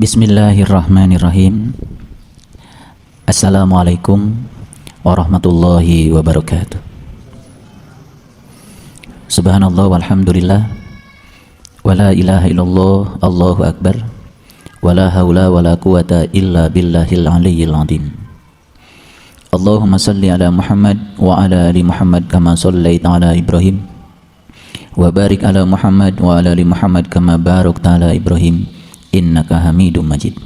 Bismillahirrahmanirrahim. Assalamualaikum warahmatullahi wabarakatuh. Subhanallah walhamdulillah wa la ilaha illallah Allahu akbar wa la hawla wa la quwata illa billahil aliyyil azim. Allahumma salli ala Muhammad wa ala ali Muhammad kama sallaita ala Ibrahim wa barik ala Muhammad wa ala ali Muhammad kama barakta ala Ibrahim innaka hamidum majid.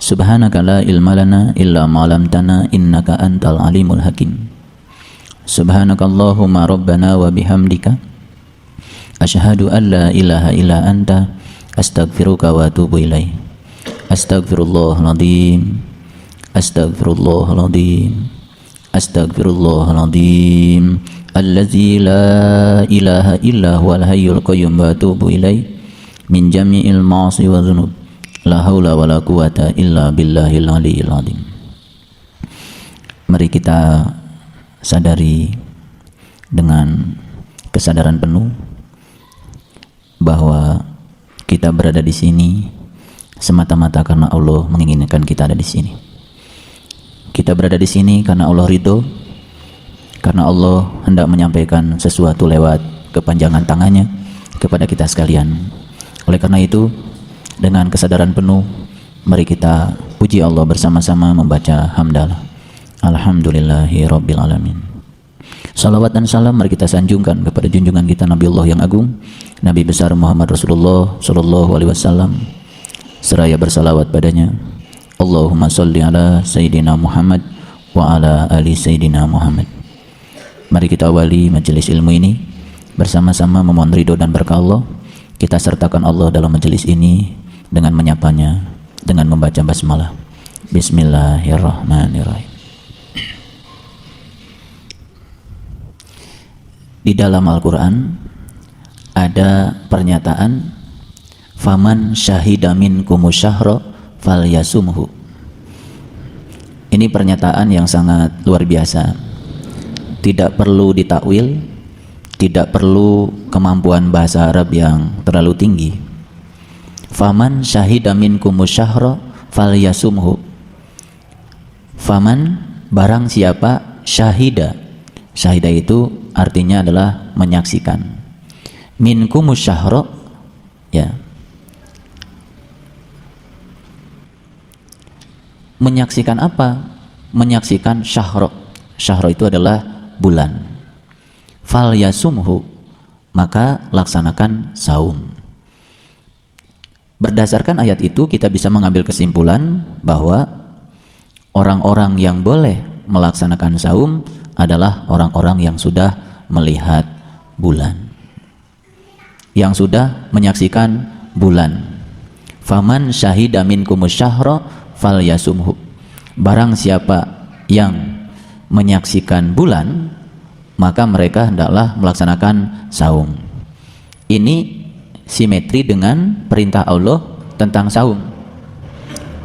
Subhanaka la ilma lana illa ma 'allamtana innaka antal alimul hakim. Subhanaka Allahumma rabbana wa bihamdika asyhadu an la ilaha illa anta astaghfiruka wa atubu ilaik. Astaghfirullahaladzim, astaghfirullahaladzim, astaghfirullahaladzim allazi la ilaha illa huwal hayyul qayyum wa atubu ilaik min jami'il ma'asi wa dhunub la haula wa la quwata illa billahil aliyyil azim. Mari kita sadari dengan kesadaran penuh bahwa kita berada di sini semata-mata karena Allah menginginkan kita ada di sini. Kita berada di sini karena Allah ridho, karena Allah hendak menyampaikan sesuatu lewat kepanjangan tangannya kepada kita sekalian. Oleh karena itu, dengan kesadaran penuh, mari kita puji Allah bersama-sama membaca hamdalah. Alhamdulillahi Rabbil Alamin. Salawat dan salam mari kita sanjungkan kepada junjungan kita Nabi Allah yang agung, Nabi besar Muhammad Rasulullah Sallallahu Alaihi Wasallam. Seraya bersalawat padanya. Allahumma salli ala Sayyidina Muhammad wa ala ali Sayyidina Muhammad. Mari kita awali majelis ilmu ini bersama-sama memohon ridho dan berkah Allah. Kita sertakan Allah dalam majelis ini dengan menyapanya, dengan membaca basmalah. Bismillahirrahmanirrahim. Di dalam Al-Quran ada pernyataan faman syahida minkumus syahra falyasumhu. Ini pernyataan yang sangat luar biasa. Tidak perlu ditakwil, tidak perlu kemampuan bahasa Arab yang terlalu tinggi. Faman syahida minkumus syahra falyasumhu. Faman barang siapa syahida. Syahida itu artinya adalah menyaksikan. Minkumus syahra, ya. Menyaksikan apa? Menyaksikan syahra. Syahra itu adalah bulan. Falyasumhu, maka laksanakan saum. Berdasarkan ayat itu kita bisa mengambil kesimpulan bahwa orang-orang yang boleh melaksanakan saum adalah orang-orang yang sudah melihat bulan, yang sudah menyaksikan bulan. Faman syahida minkumus syahra falyasumhu. Barang siapa yang menyaksikan bulan, maka mereka hendaklah melaksanakan saum. Ini simetri dengan perintah Allah tentang saum.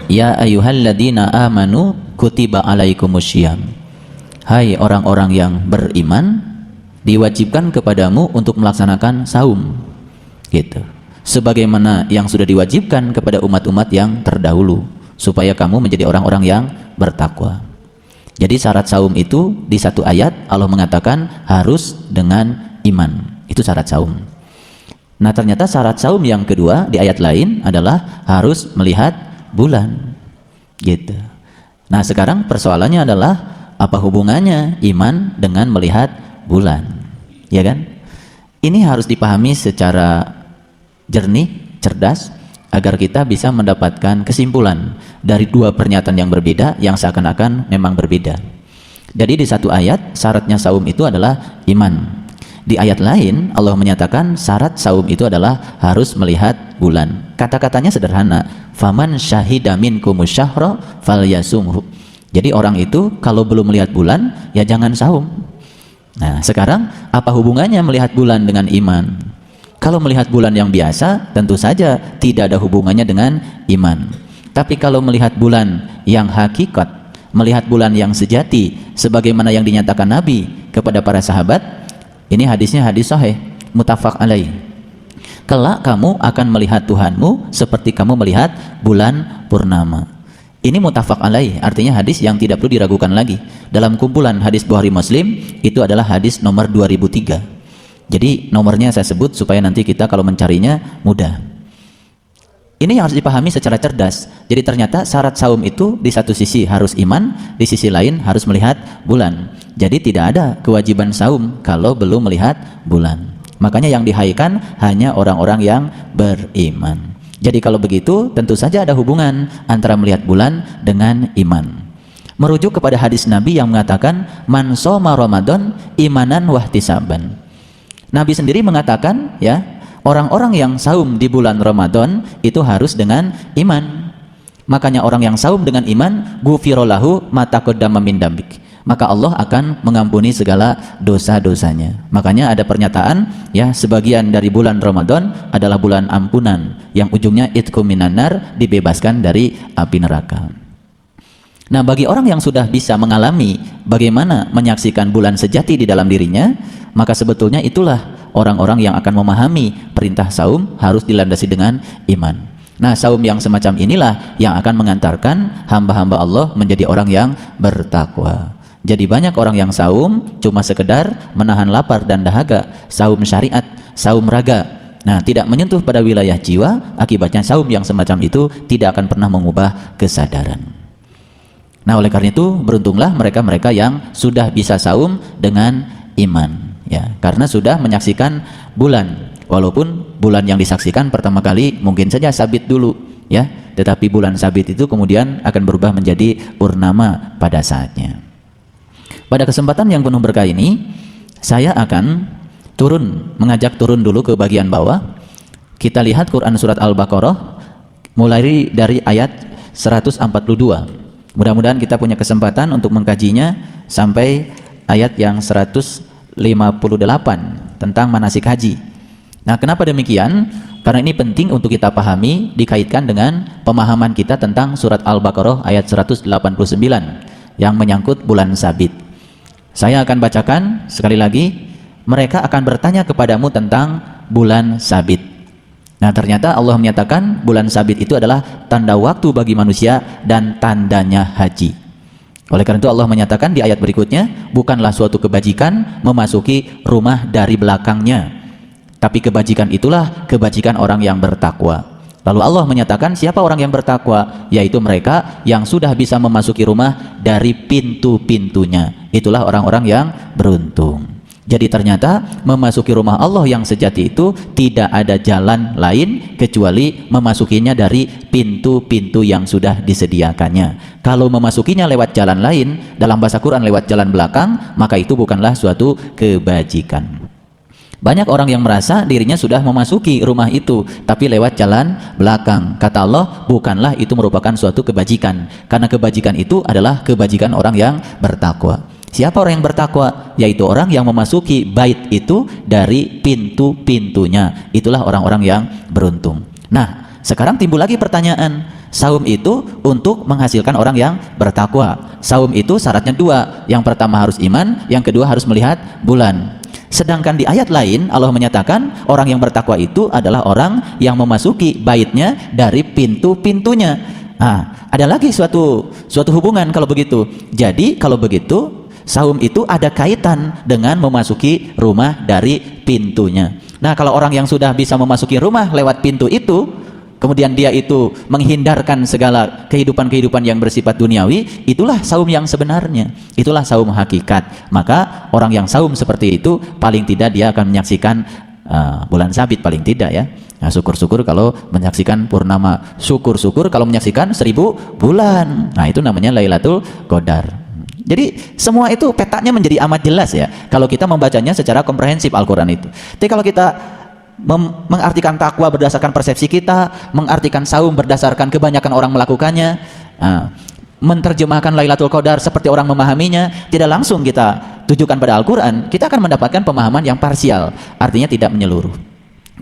Ya ayyuhalladzina amanu kutiba alaikumussyiyam. Hai orang-orang yang beriman, diwajibkan kepadamu untuk melaksanakan saum. Gitu. Sebagaimana yang sudah diwajibkan kepada umat-umat yang terdahulu, supaya kamu menjadi orang-orang yang bertakwa. Jadi syarat saum itu di satu ayat Allah mengatakan harus dengan iman. Itu syarat saum. Nah ternyata syarat saum yang kedua di ayat lain adalah harus melihat bulan. Gitu. Nah sekarang persoalannya adalah apa hubungannya iman dengan melihat bulan? Ya kan? Ini harus dipahami secara jernih, cerdas, agar kita bisa mendapatkan kesimpulan dari dua pernyataan yang berbeda yang seakan-akan memang berbeda. Jadi di satu ayat syaratnya saum itu adalah iman. Di ayat lain Allah menyatakan syarat saum itu adalah harus melihat bulan. Kata-katanya sederhana, faman syahida minkumus syahra falyasumhu. Jadi orang itu kalau belum melihat bulan ya jangan saum. Nah sekarang apa hubungannya melihat bulan dengan iman? Kalau melihat bulan yang biasa tentu saja tidak ada hubungannya dengan iman. Tapi kalau melihat bulan yang hakikat, melihat bulan yang sejati sebagaimana yang dinyatakan Nabi kepada para sahabat, ini hadisnya hadis sahih muttafaq alaih. Kelak kamu akan melihat Tuhanmu seperti kamu melihat bulan purnama. Ini muttafaq alaih, artinya hadis yang tidak perlu diragukan lagi. Dalam kumpulan hadis Bukhari Muslim, itu adalah hadis nomor 2003. Jadi nomornya saya sebut supaya nanti kita kalau mencarinya mudah. Ini yang harus dipahami secara cerdas. Jadi ternyata syarat saum itu di satu sisi harus iman, di sisi lain harus melihat bulan. Jadi tidak ada kewajiban saum kalau belum melihat bulan. Makanya yang dihaikan hanya orang-orang yang beriman. Jadi kalau begitu tentu saja ada hubungan antara melihat bulan dengan iman. Merujuk kepada hadis Nabi yang mengatakan man shoma Ramadan imanan wahtisaban. Nabi sendiri mengatakan ya, orang-orang yang saum di bulan Ramadan itu harus dengan iman. Makanya orang yang saum dengan iman ghufira lahu ma taqaddama min dzambik. Maka Allah akan mengampuni segala dosa-dosanya. Makanya ada pernyataan ya, sebagian dari bulan Ramadan adalah bulan ampunan yang ujungnya itqum minan nar, dibebaskan dari api neraka. Nah, bagi orang yang sudah bisa mengalami bagaimana menyaksikan bulan sejati di dalam dirinya, maka sebetulnya itulah orang-orang yang akan memahami perintah saum harus dilandasi dengan iman. Nah, saum yang semacam inilah yang akan mengantarkan hamba-hamba Allah menjadi orang yang bertakwa. Jadi banyak orang yang saum cuma sekedar menahan lapar dan dahaga, saum syariat, saum raga. Nah, tidak menyentuh pada wilayah jiwa, akibatnya saum yang semacam itu tidak akan pernah mengubah kesadaran. Nah, oleh karena itu beruntunglah mereka-mereka yang sudah bisa saum dengan iman, ya, karena sudah menyaksikan bulan. Walaupun bulan yang disaksikan pertama kali mungkin saja sabit dulu, ya, tetapi bulan sabit itu kemudian akan berubah menjadi purnama pada saatnya. Pada kesempatan yang penuh berkah ini, saya akan mengajak turun dulu ke bagian bawah. Kita lihat Quran surat Al-Baqarah mulai dari ayat 142. Mudah-mudahan kita punya kesempatan untuk mengkajinya sampai ayat yang 158 tentang manasik haji. Nah, kenapa demikian? Karena ini penting untuk kita pahami dikaitkan dengan pemahaman kita tentang surat Al-Baqarah ayat 189 yang menyangkut bulan sabit. Saya akan bacakan sekali lagi. Mereka akan bertanya kepadamu tentang bulan sabit. Nah, ternyata Allah menyatakan bulan sabit itu adalah tanda waktu bagi manusia dan tandanya haji. Oleh karena itu Allah menyatakan di ayat berikutnya, bukanlah suatu kebajikan memasuki rumah dari belakangnya, tapi kebajikan itulah kebajikan orang yang bertakwa. Lalu Allah menyatakan siapa orang yang bertakwa? Yaitu mereka yang sudah bisa memasuki rumah dari pintu-pintunya. Itulah orang-orang yang beruntung. Jadi ternyata memasuki rumah Allah yang sejati itu tidak ada jalan lain kecuali memasukinya dari pintu-pintu yang sudah disediakannya. Kalau memasukinya lewat jalan lain, dalam bahasa Quran lewat jalan belakang, maka itu bukanlah suatu kebajikan. Banyak orang yang merasa dirinya sudah memasuki rumah itu, tapi lewat jalan belakang. Kata Allah, bukanlah itu merupakan suatu kebajikan. Karena kebajikan itu adalah kebajikan orang yang bertakwa. Siapa orang yang bertakwa? Yaitu orang yang memasuki bait itu dari pintu-pintunya. Itulah orang-orang yang beruntung. Nah, sekarang timbul lagi pertanyaan. Saum itu untuk menghasilkan orang yang bertakwa. Saum itu syaratnya dua. Yang pertama harus iman, yang kedua harus melihat bulan. Sedangkan di ayat lain Allah menyatakan orang yang bertakwa itu adalah orang yang memasuki baitnya dari pintu-pintunya. Nah, ada lagi suatu hubungan kalau begitu. Jadi kalau begitu saum itu ada kaitan dengan memasuki rumah dari pintunya. Nah, kalau orang yang sudah bisa memasuki rumah lewat pintu itu, kemudian dia itu menghindarkan segala kehidupan-kehidupan yang bersifat duniawi, itulah saum yang sebenarnya, itulah saum hakikat. Maka orang yang saum seperti itu paling tidak dia akan menyaksikan bulan sabit, paling tidak ya. Nah, syukur-syukur kalau menyaksikan purnama, syukur-syukur kalau menyaksikan 1000 bulan. Nah, itu namanya Lailatul Qadar. Jadi semua itu petanya menjadi amat jelas ya kalau kita membacanya secara komprehensif Al-Quran itu. Tapi kalau kita mengartikan takwa berdasarkan persepsi kita, mengartikan saum berdasarkan kebanyakan orang melakukannya, menerjemahkan Lailatul Qadar seperti orang memahaminya, tidak langsung kita tujukan pada Al-Quran, kita akan mendapatkan pemahaman yang parsial, artinya tidak menyeluruh.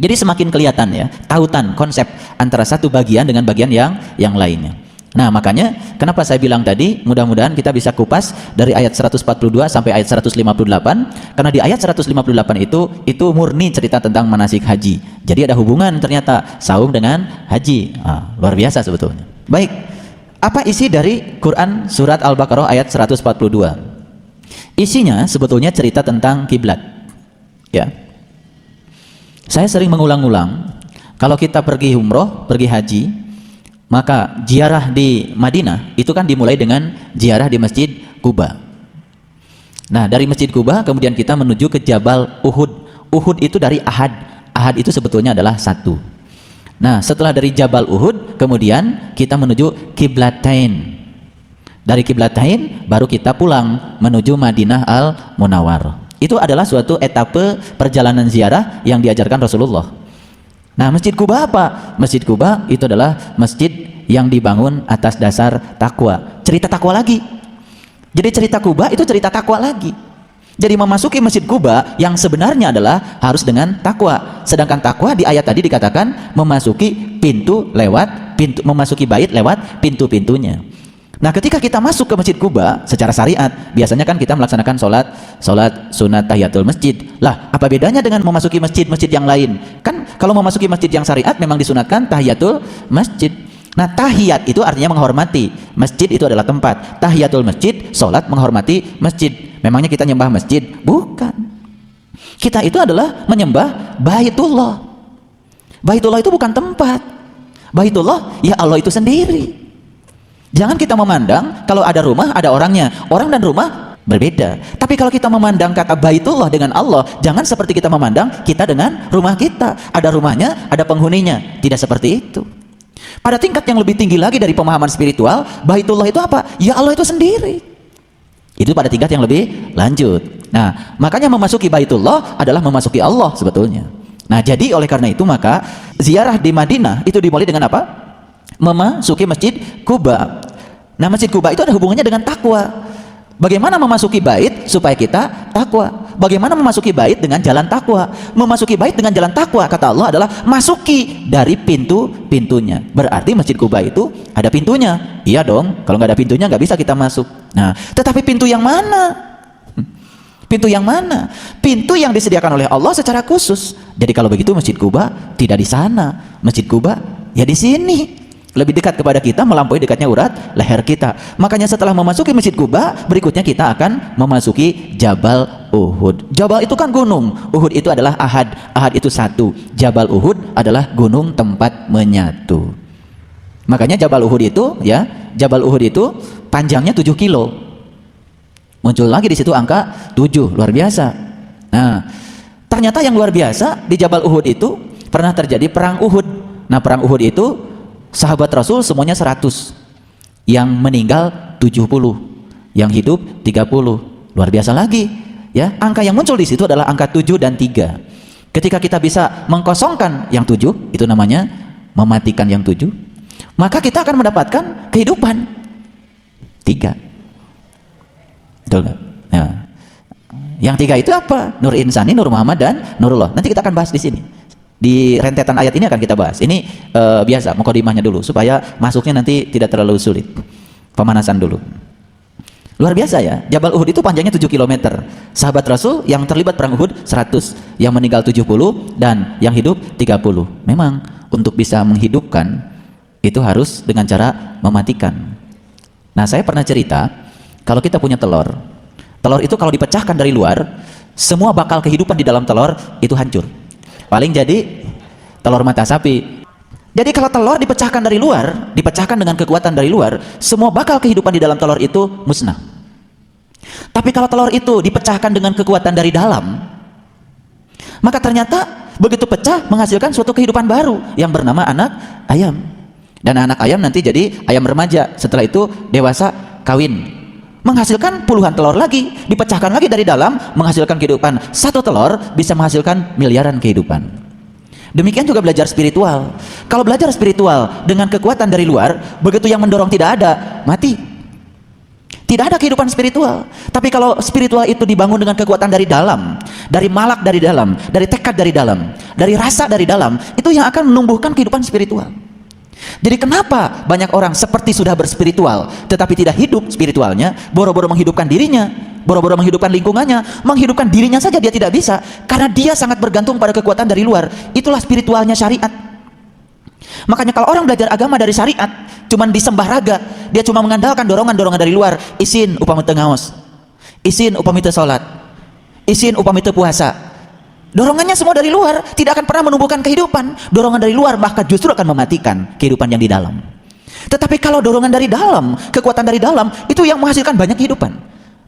Jadi semakin kelihatan ya tautan konsep antara satu bagian dengan bagian yang lainnya. Nah, makanya kenapa saya bilang tadi, mudah-mudahan kita bisa kupas dari ayat 142 sampai ayat 158, karena di ayat 158 itu murni cerita tentang manasik haji. Jadi ada hubungan ternyata saum dengan haji. Luar biasa sebetulnya. Baik, apa isi dari Quran surat Al-Baqarah ayat 142? Isinya sebetulnya cerita tentang kiblat. Ya. Saya sering mengulang-ulang, kalau kita pergi umroh, pergi haji, maka ziarah di Madinah itu kan dimulai dengan ziarah di Masjid Quba. Nah, dari Masjid Quba kemudian kita menuju ke Jabal Uhud. Uhud itu dari Ahad. Ahad itu sebetulnya adalah satu. Nah, setelah dari Jabal Uhud kemudian kita menuju Qiblatain. Dari Qiblatain baru kita pulang menuju Madinah Al-Munawwarah. Itu adalah suatu etape perjalanan ziarah yang diajarkan Rasulullah. Nah, Masjid Quba apa? Masjid Quba itu adalah masjid yang dibangun atas dasar takwa. Cerita takwa lagi. Jadi cerita Quba itu cerita takwa lagi. Jadi memasuki Masjid Quba yang sebenarnya adalah harus dengan takwa. Sedangkan takwa di ayat tadi dikatakan memasuki pintu lewat pintu, memasuki bait lewat pintu-pintunya. Nah, ketika kita masuk ke Masjid Quba secara syariat, biasanya kan kita melaksanakan sholat sunat tahiyatul masjid. Lah, apa bedanya dengan memasuki masjid-masjid yang lain? Kan kalau memasuki masjid yang syariat memang disunatkan tahiyatul masjid. Nah, tahiyat itu artinya menghormati. Masjid itu adalah tempat. Tahiyatul masjid, sholat menghormati masjid. Memangnya kita nyembah masjid? Bukan. Kita itu adalah menyembah Baitullah. Baitullah itu bukan tempat. Baitullah ya Allah itu sendiri. Jangan kita memandang kalau ada rumah ada orangnya. Orang dan rumah berbeda. Tapi kalau kita memandang kata Baitullah dengan Allah, jangan seperti kita memandang kita dengan rumah kita. Ada rumahnya, ada penghuninya. Tidak seperti itu. Pada tingkat yang lebih tinggi lagi dari pemahaman spiritual, Baitullah itu apa? Ya Allah itu sendiri. Itu pada tingkat yang lebih lanjut. Nah, makanya memasuki Baitullah adalah memasuki Allah sebetulnya. Nah, jadi oleh karena itu maka ziarah di Madinah itu dimulai dengan apa? Memasuki Masjid Quba. Nah, Masjid Quba itu ada hubungannya dengan takwa. Bagaimana memasuki bait supaya kita takwa? Bagaimana memasuki bait dengan jalan takwa? Memasuki bait dengan jalan takwa kata Allah adalah masuki dari pintu-pintunya. Berarti Masjid Quba itu ada pintunya. Iya dong, kalau nggak ada pintunya nggak bisa kita masuk. Nah, tetapi pintu yang mana? Pintu yang mana? Pintu yang disediakan oleh Allah secara khusus. Jadi kalau begitu Masjid Quba tidak di sana. Masjid Quba ya di sini. Lebih dekat kepada kita, melampaui dekatnya urat leher kita. Makanya setelah memasuki Masjid Quba, berikutnya kita akan memasuki Jabal Uhud. Jabal itu kan gunung, Uhud itu adalah Ahad. Ahad itu satu. Jabal Uhud adalah gunung tempat menyatu. Makanya Jabal Uhud itu ya, Jabal Uhud itu panjangnya 7 kilo. Muncul lagi di situ angka 7, luar biasa. Nah, ternyata yang luar biasa di Jabal Uhud itu pernah terjadi perang Uhud. Nah, perang Uhud itu sahabat Rasul semuanya 100, yang meninggal 70, yang hidup 30. Luar biasa lagi ya. Angka yang muncul di situ adalah angka 7 dan 3. Ketika kita bisa mengkosongkan yang 7, itu namanya mematikan yang 7, maka kita akan mendapatkan kehidupan 3. Betul nggak? Nah, yang 3 itu apa? Nur Insani, Nur Muhammad, dan Nurullah. Nanti kita akan bahas di sini. Di rentetan ayat ini akan kita bahas. Ini biasa, mukadimahnya dulu supaya masuknya nanti tidak terlalu sulit. Pemanasan dulu. Luar biasa ya. Jabal Uhud itu panjangnya 7 km. Sahabat Rasul yang terlibat perang Uhud 100, yang meninggal 70 dan yang hidup 30. Memang untuk bisa menghidupkan itu harus dengan cara mematikan. Nah, saya pernah cerita kalau kita punya telur. Telur itu kalau dipecahkan dari luar, semua bakal kehidupan di dalam telur itu hancur. Paling jadi telur mata sapi. Jadi kalau telur dipecahkan dari luar, dipecahkan dengan kekuatan dari luar, semua bakal kehidupan di dalam telur itu musnah. Tapi kalau telur itu dipecahkan dengan kekuatan dari dalam, maka ternyata begitu pecah menghasilkan suatu kehidupan baru yang bernama anak ayam. Dan anak ayam nanti jadi ayam remaja. Setelah itu dewasa, kawin, menghasilkan puluhan telur lagi, dipecahkan lagi dari dalam, menghasilkan kehidupan. Satu telur bisa menghasilkan miliaran kehidupan. Demikian juga belajar spiritual. Kalau belajar spiritual dengan kekuatan dari luar, begitu yang mendorong tidak ada, mati. Tidak ada kehidupan spiritual. Tapi kalau spiritual itu dibangun dengan kekuatan dari dalam, dari malak dari dalam, dari tekad dari dalam, dari rasa dari dalam, itu yang akan menumbuhkan kehidupan spiritual. Jadi kenapa banyak orang seperti sudah berspiritual tetapi tidak hidup spiritualnya, boro-boro menghidupkan dirinya, boro-boro menghidupkan lingkungannya, menghidupkan dirinya saja dia tidak bisa karena dia sangat bergantung pada kekuatan dari luar. Itulah spiritualnya syariat. Makanya kalau orang belajar agama dari syariat cuman disembah raga, dia cuma mengandalkan dorongan-dorongan dari luar, isin upami teu ngaos, isin upami teu salat, isin upami teu puasa. Dorongannya semua dari luar, tidak akan pernah menumbuhkan kehidupan. Dorongan dari luar bahkan justru akan mematikan kehidupan yang di dalam. Tetapi kalau dorongan dari dalam, kekuatan dari dalam, itu yang menghasilkan banyak kehidupan.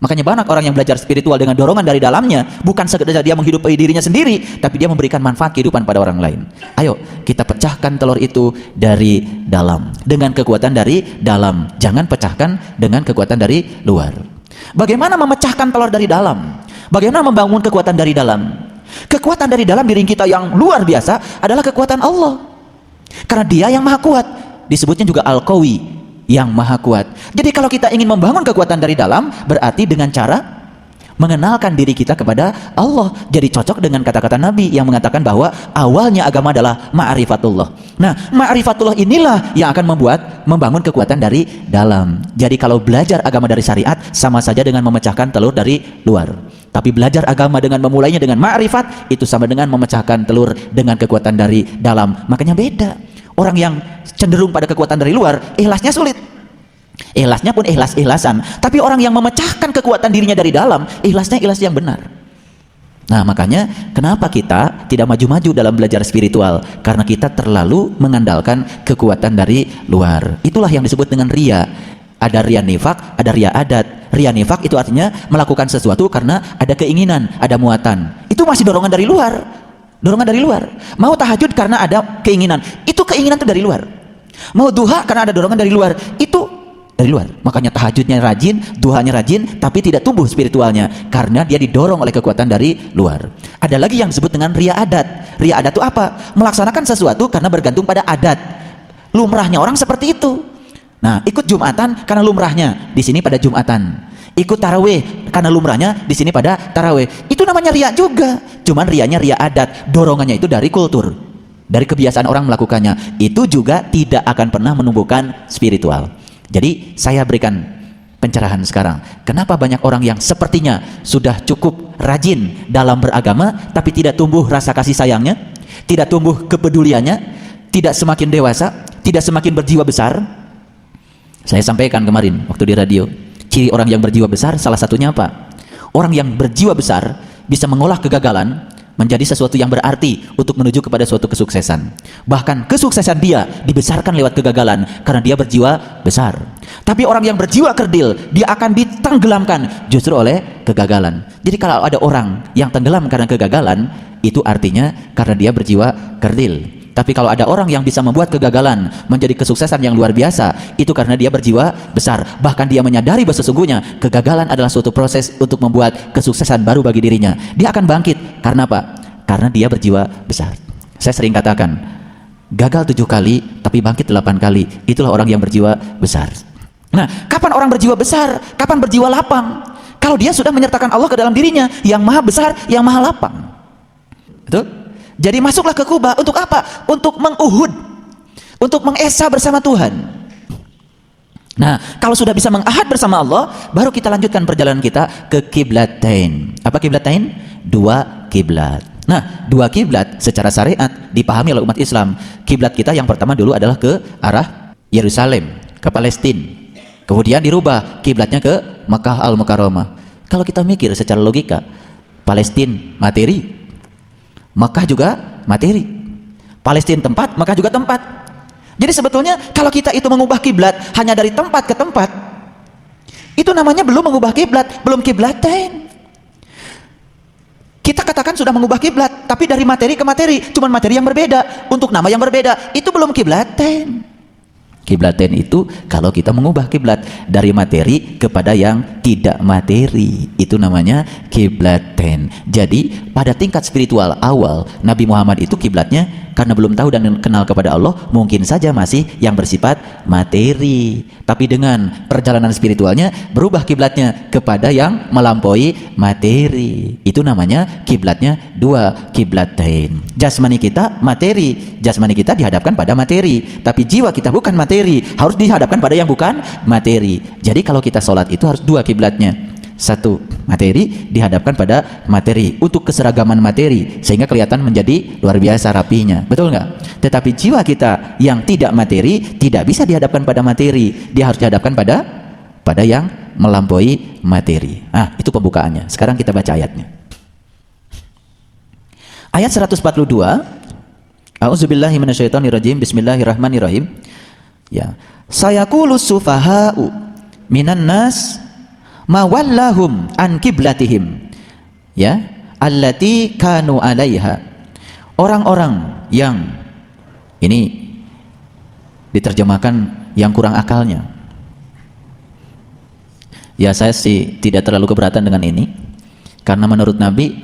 Makanya banyak orang yang belajar spiritual dengan dorongan dari dalamnya, bukan sekedar dia menghidupi dirinya sendiri, tapi dia memberikan manfaat kehidupan pada orang lain. Ayo kita pecahkan telur itu dari dalam, dengan kekuatan dari dalam. Jangan pecahkan dengan kekuatan dari luar. Bagaimana memecahkan telur dari dalam? Bagaimana membangun kekuatan dari dalam? Kekuatan dari dalam diri kita yang luar biasa adalah kekuatan Allah, karena dia yang maha kuat. Disebutnya juga Al-Qawi, yang maha kuat. Jadi kalau kita ingin membangun kekuatan dari dalam, berarti dengan cara mengenalkan diri kita kepada Allah. Jadi cocok dengan kata-kata Nabi yang mengatakan bahwa awalnya agama adalah ma'rifatullah. Nah, ma'rifatullah inilah yang akan membangun kekuatan dari dalam. Jadi kalau belajar agama dari syariat sama saja dengan memecahkan telur dari luar. Tapi belajar agama dengan memulainya dengan ma'rifat, itu sama dengan memecahkan telur dengan kekuatan dari dalam. Makanya beda. Orang yang cenderung pada kekuatan dari luar, ikhlasnya sulit. Ikhlasnya pun ikhlas-ikhlasan. Tapi orang yang memecahkan kekuatan dirinya dari dalam, ikhlasnya ikhlas yang benar. Nah, makanya kenapa kita tidak maju-maju dalam belajar spiritual? Karena kita terlalu mengandalkan kekuatan dari luar. Itulah yang disebut dengan ria. Ada ria nifak, ada ria adat. Ria nifak itu artinya melakukan sesuatu karena ada keinginan, ada muatan. Itu masih dorongan dari luar. Dorongan dari luar. Mau tahajud karena ada keinginan. Itu keinginan itu dari luar. Mau duha karena ada dorongan dari luar. Itu dari luar. Makanya tahajudnya rajin, duhanya rajin, tapi tidak tumbuh spiritualnya karena dia didorong oleh kekuatan dari luar. Ada lagi yang disebut dengan ria adat. Ria adat itu apa? Melaksanakan sesuatu karena bergantung pada adat. Lumrahnya orang seperti itu. Nah, ikut Jumatan karena lumrahnya, di sini pada Jumatan. Ikut tarawih karena lumrahnya, di sini pada tarawih. Itu namanya ria juga. Cuman rianya ria adat. Dorongannya itu dari kultur, dari kebiasaan orang melakukannya. Itu juga tidak akan pernah menumbuhkan spiritual. Jadi saya berikan pencerahan sekarang. Kenapa banyak orang yang sepertinya sudah cukup rajin dalam beragama, tapi tidak tumbuh rasa kasih sayangnya, tidak tumbuh kepeduliannya, tidak semakin dewasa, tidak semakin berjiwa besar. Saya sampaikan kemarin waktu di radio, ciri orang yang berjiwa besar salah satunya apa? Orang yang berjiwa besar bisa mengolah kegagalan menjadi sesuatu yang berarti untuk menuju kepada suatu kesuksesan. Bahkan kesuksesan dia dibesarkan lewat kegagalan karena dia berjiwa besar. Tapi orang yang berjiwa kerdil, dia akan ditenggelamkan justru oleh kegagalan. Jadi kalau ada orang yang tenggelam karena kegagalan, itu artinya karena dia berjiwa kerdil. Tapi kalau ada orang yang bisa membuat kegagalan menjadi kesuksesan yang luar biasa, itu karena dia berjiwa besar. Bahkan dia menyadari bahwa sesungguhnya kegagalan adalah suatu proses untuk membuat kesuksesan baru bagi dirinya. Dia akan bangkit. Karena apa? Karena dia berjiwa besar. Saya sering katakan, gagal 7 kali tapi bangkit 8 kali. Itulah orang yang berjiwa besar. Nah, kapan orang berjiwa besar? Kapan berjiwa lapang? Kalau dia sudah menyertakan Allah ke dalam dirinya, yang maha besar, yang maha lapang. Betul? Jadi masuklah ke Kuba untuk apa? Untuk menguhud, untuk mengesa bersama Tuhan. Nah, kalau sudah bisa mengahad bersama Allah, baru kita lanjutkan perjalanan kita ke kiblatain. Apa kiblatain? 2 kiblat. Nah, 2 kiblat secara syariat dipahami oleh umat Islam. Kiblat kita yang pertama dulu adalah ke arah Yerusalem, ke Palestina. Kemudian dirubah kiblatnya ke Makkah Al-Mukarramah. Kalau kita mikir secara logika, Palestina materi, Makkah juga materi. Palestina tempat, Makkah juga tempat. Jadi sebetulnya kalau kita itu mengubah kiblat hanya dari tempat ke tempat, itu namanya belum mengubah kiblat, belum kiblatain. Kita katakan sudah mengubah kiblat, tapi dari materi ke materi, cuman materi yang berbeda, untuk nama yang berbeda, itu belum kiblatain. Kiblatain itu kalau kita mengubah kiblat dari materi kepada yang tidak materi. Itu namanya kiblatain. Jadi pada tingkat spiritual awal Nabi Muhammad itu kiblatnya karena belum tahu dan kenal kepada Allah, mungkin saja masih yang bersifat materi. Tapi dengan perjalanan spiritualnya berubah kiblatnya kepada yang melampaui materi. Itu namanya kiblatnya dua, kiblatain. Jasmani kita materi, jasmani kita dihadapkan pada materi, tapi jiwa kita bukan materi, harus dihadapkan pada yang bukan materi. Jadi kalau kita sholat itu harus dua kiblatnya. Satu, materi dihadapkan pada materi untuk keseragaman materi sehingga kelihatan menjadi luar biasa rapinya, betul nggak? Tetapi jiwa kita yang tidak materi tidak bisa dihadapkan pada materi, dia harus dihadapkan pada yang melampaui materi. Itu pembukaannya. Sekarang kita baca ayatnya. Ayat 142. A'udzubillahi minasyaitonirrajim. Bismillahirrahmanirrahim. Ya, sayaqulus sufaha'u minan nas ma wallahum an kiblatihim, ya, allati kanu alaiha. Orang-orang yang ini diterjemahkan yang kurang akalnya. Ya, saya sih tidak terlalu keberatan dengan ini, karena menurut Nabi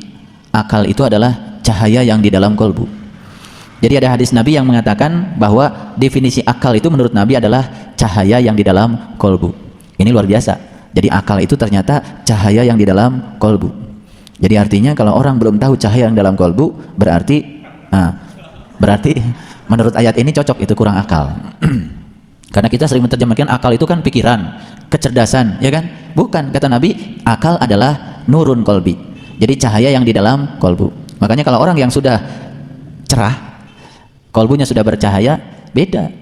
akal itu adalah cahaya yang di dalam kolbu. Jadi ada hadis Nabi yang mengatakan bahwa definisi akal itu menurut Nabi adalah cahaya yang di dalam kolbu. Ini luar biasa. Jadi akal itu ternyata cahaya yang di dalam kolbu. Jadi artinya kalau orang belum tahu cahaya yang dalam kolbu, berarti menurut ayat ini cocok, itu kurang akal. Karena kita sering menerjemahkan akal itu kan pikiran, kecerdasan, ya kan? Bukan, kata Nabi, akal adalah nurun kolbi. Jadi cahaya yang di dalam kolbu. Makanya kalau orang yang sudah cerah, kolbunya sudah bercahaya, beda.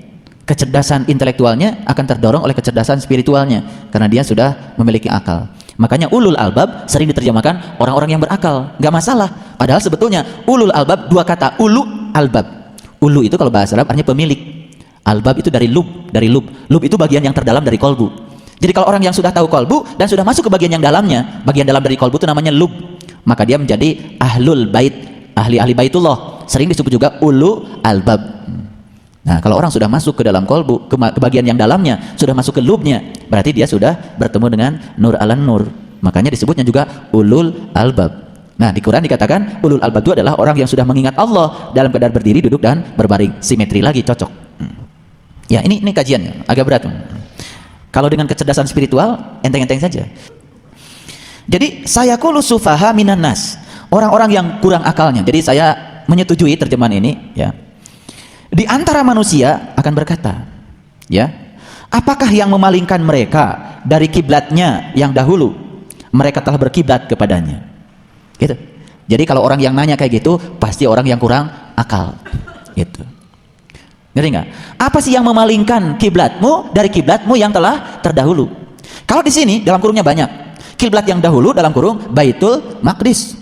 Kecerdasan intelektualnya akan terdorong oleh kecerdasan spiritualnya karena dia sudah memiliki akal. Makanya ulul albab sering diterjemahkan orang-orang yang berakal, nggak masalah. Padahal sebetulnya ulul albab dua kata, ulu albab. Ulu itu kalau bahasa Arab artinya pemilik. Albab itu dari lub, lub itu bagian yang terdalam dari kolbu. Jadi kalau orang yang sudah tahu kolbu dan sudah masuk ke bagian yang dalamnya, bagian dalam dari kolbu itu namanya lub, maka dia menjadi ahlul bait, ahli baitullah. Sering disebut juga ulu albab. Nah, kalau orang sudah masuk ke dalam kolbu, ke bagian yang dalamnya, sudah masuk ke lubnya, berarti dia sudah bertemu dengan nur alan nur. Makanya disebutnya juga ulul albab. Nah, di Quran dikatakan ulul albab itu adalah orang yang sudah mengingat Allah dalam keadaan berdiri, duduk, dan berbaring. Simetri lagi, cocok. Ya, ini kajiannya agak berat. Kalau dengan kecerdasan spiritual, enteng-enteng saja. Jadi, sayaqulu sufaha minan nas, orang-orang yang kurang akalnya. Jadi saya menyetujui terjemahan ini, ya. Di antara manusia akan berkata, ya, apakah yang memalingkan mereka dari kiblatnya yang dahulu mereka telah berkiblat kepadanya, gitu. Jadi kalau orang yang nanya kayak gitu pasti orang yang kurang akal, gitu. Ngerti nggak? Apa sih yang memalingkan kiblatmu dari kiblatmu yang telah terdahulu? Kalau di sini dalam kurungnya banyak. Kiblat yang dahulu dalam kurung Baitul Maqdis.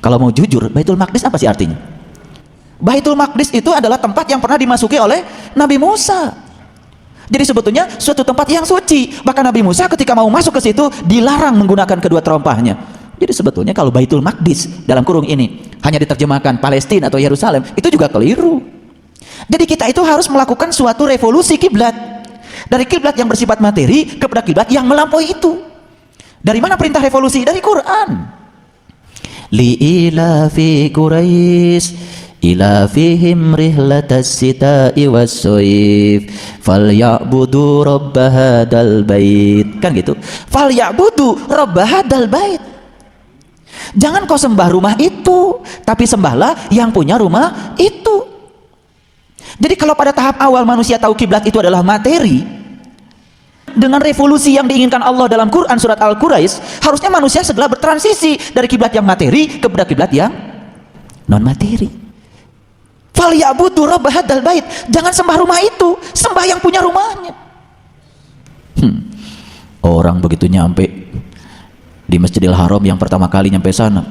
Kalau mau jujur, Baitul Maqdis apa sih artinya? Baitul Maqdis itu adalah tempat yang pernah dimasuki oleh Nabi Musa. Jadi sebetulnya suatu tempat yang suci. Bahkan Nabi Musa ketika mau masuk ke situ dilarang menggunakan kedua terompahnya. Jadi sebetulnya kalau Baitul Maqdis dalam kurung ini hanya diterjemahkan Palestina atau Yerusalem, itu juga keliru. Jadi kita itu harus melakukan suatu revolusi kiblat. Dari kiblat yang bersifat materi kepada kiblat yang melampaui itu. Dari mana perintah revolusi? Dari Quran. Li'ilafi Quraisy ila fihim rihlatas sita'i was-soif falyabudu rabb hadzal bait, kan gitu. Falyabudu rabb hadzal bait. Jangan kau sembah rumah itu, tapi sembahlah yang punya rumah itu. Jadi kalau pada tahap awal manusia tahu kiblat itu adalah materi, dengan revolusi yang diinginkan Allah dalam Quran surat Al-Quraisy, harusnya manusia segera bertransisi dari kiblat yang materi kepada kiblat yang non materi. Falyabudu rabb hadzal bait. Jangan sembah rumah itu, sembah yang punya rumahnya. Orang begitu nyampe di Masjidil Haram yang pertama kali nyampe sana,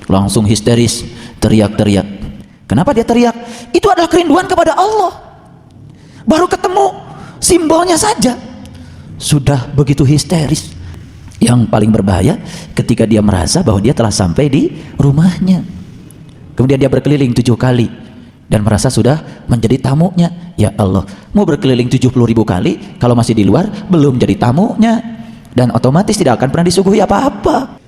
langsung histeris, teriak-teriak. Kenapa dia teriak? Itu adalah kerinduan kepada Allah. Baru ketemu simbolnya saja sudah begitu histeris. Yang paling berbahaya ketika dia merasa bahwa dia telah sampai di rumahnya. Kemudian dia berkeliling 7 kali dan merasa sudah menjadi tamunya. Ya Allah, mau berkeliling 70.000 kali kalau masih di luar belum jadi tamunya. dan otomatis tidak akan pernah disuguhi apa-apa.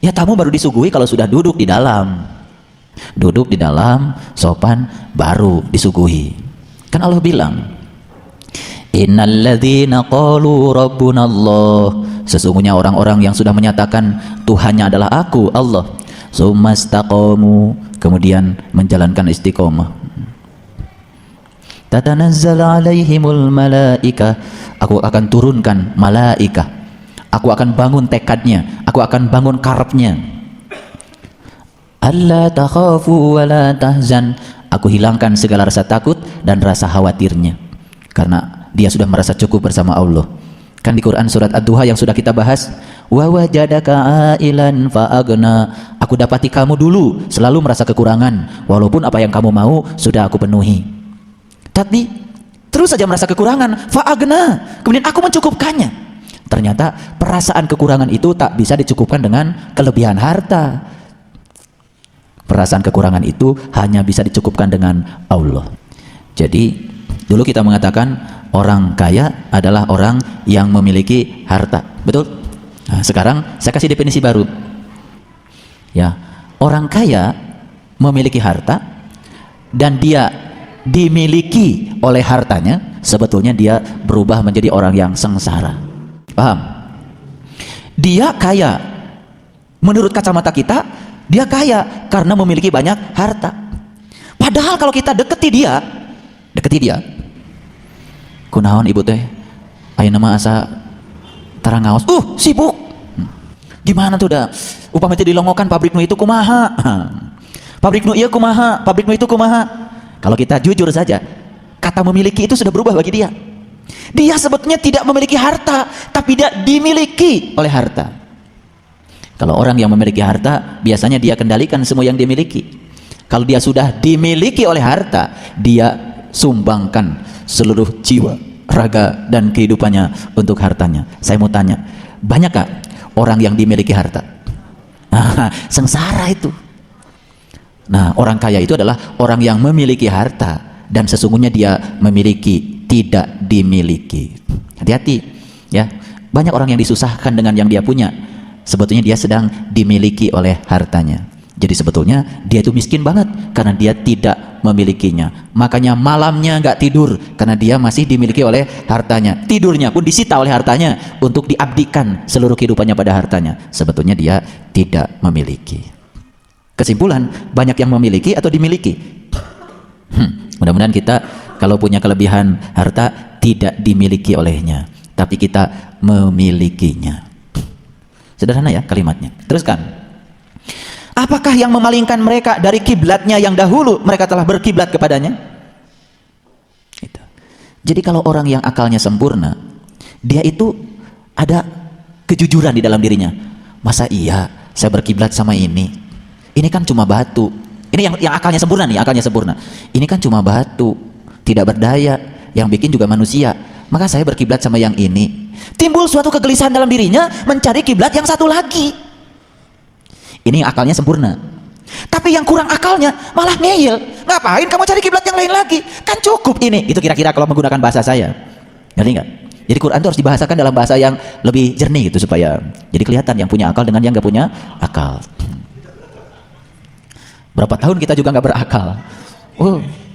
Ya, tamu baru disuguhi kalau sudah duduk di dalam. Duduk di dalam, sopan, baru disuguhi. Kan Allah bilang, innalladzina qalu rabbunallah, sesungguhnya orang-orang yang sudah menyatakan Tuhannya adalah aku, Allah, sumastaqamu, kemudian menjalankan istiqomah, tatanazzal alaihimul malaika, aku akan turunkan malaika, aku akan bangun tekadnya, aku akan bangun karepnya, alla takhafu wa la tahzan, aku hilangkan segala rasa takut dan rasa khawatirnya, karena dia sudah merasa cukup bersama Allah. Kan di Quran surat Ad-Duha yang sudah kita bahas, wa wajadaka ailan fa'agna, aku dapati kamu dulu selalu merasa kekurangan, walaupun apa yang kamu mau sudah aku penuhi, tapi terus saja merasa kekurangan, fa'agna, kemudian aku mencukupkannya. Ternyata perasaan kekurangan itu tak bisa dicukupkan dengan kelebihan harta. Perasaan kekurangan itu hanya bisa dicukupkan dengan Allah. Jadi dulu kita mengatakan orang kaya adalah orang yang memiliki harta, betul? Nah, sekarang saya kasih definisi baru. Ya, orang kaya memiliki harta dan dia dimiliki oleh hartanya, sebetulnya dia berubah menjadi orang yang sengsara. Paham? Dia kaya, menurut kacamata kita, dia kaya karena memiliki banyak harta. Padahal kalau kita deketi dia, kunaon ibu teh, ayeuna mah asa tarangaos, sibuk. Gimana tuh dah? Upama teh dilongokan pabrik nu itu kumaha? Pabrik nu ieu kumaha? Pabrik nu itu kumaha? Kalau kita jujur saja, kata memiliki itu sudah berubah bagi dia. Dia sebetulnya tidak memiliki harta, tapi dia dimiliki oleh harta. Kalau orang yang memiliki harta, biasanya dia kendalikan semua yang dimiliki. Kalau dia sudah dimiliki oleh harta, dia sumbangkan seluruh jiwa, raga, dan kehidupannya untuk hartanya. Saya mau tanya, banyakkah orang yang dimiliki harta? Nah, sengsara itu. Nah, orang kaya itu adalah orang yang memiliki harta dan sesungguhnya dia memiliki, tidak dimiliki. Hati-hati ya, banyak orang yang disusahkan dengan yang dia punya, sebetulnya dia sedang dimiliki oleh hartanya. Jadi sebetulnya dia itu miskin banget karena dia tidak memilikinya. Makanya malamnya nggak tidur karena dia masih dimiliki oleh hartanya. Tidurnya pun disita oleh hartanya untuk diabdikan seluruh kehidupannya pada hartanya. Sebetulnya dia tidak memiliki. Kesimpulan, banyak yang memiliki atau dimiliki. Mudah-mudahan kita kalau punya kelebihan harta tidak dimiliki olehnya, tapi kita memilikinya. Sederhana ya kalimatnya. Teruskan. Apakah yang memalingkan mereka dari kiblatnya yang dahulu mereka telah berkiblat kepadanya? Gitu. Jadi kalau orang yang akalnya sempurna, dia itu ada kejujuran di dalam dirinya. Masa iya saya berkiblat sama ini? Ini kan cuma batu. Ini yang akalnya sempurna nih, akalnya sempurna. Ini kan cuma batu, tidak berdaya, yang bikin juga manusia. Maka saya berkiblat sama yang ini. Timbul suatu kegelisahan dalam dirinya mencari kiblat yang satu lagi. Ini yang akalnya sempurna. Tapi yang kurang akalnya malah ngeyel. Ngapain kamu cari kiblat yang lain lagi? Kan cukup ini. Itu kira-kira kalau menggunakan bahasa saya. Ngerti nggak? Jadi Quran itu harus dibahasakan dalam bahasa yang lebih jernih gitu supaya jadi kelihatan yang punya akal dengan yang nggak punya akal. Berapa tahun kita juga nggak berakal.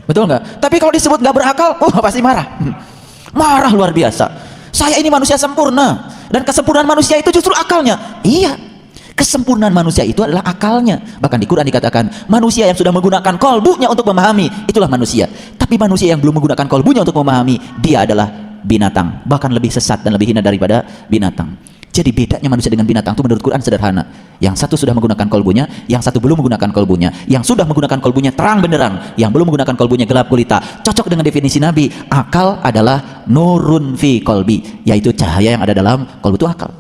Betul nggak? Tapi kalau disebut nggak berakal, pasti marah. Marah luar biasa. Saya ini manusia sempurna dan kesempurnaan manusia itu justru akalnya. Iya. Kesempurnaan manusia itu adalah akalnya. Bahkan di Quran dikatakan manusia yang sudah menggunakan kolbunya untuk memahami, itulah manusia. Tapi manusia yang belum menggunakan kolbunya untuk memahami, dia adalah binatang, bahkan lebih sesat dan lebih hina daripada binatang. Jadi bedanya manusia dengan binatang itu menurut Quran sederhana. Yang satu sudah menggunakan kolbunya, yang satu belum menggunakan kolbunya. Yang sudah menggunakan kolbunya terang benderang, yang belum menggunakan kolbunya gelap gulita. Cocok dengan definisi Nabi, akal adalah nurun fi kolbi, yaitu cahaya yang ada dalam kolbu, itu akal.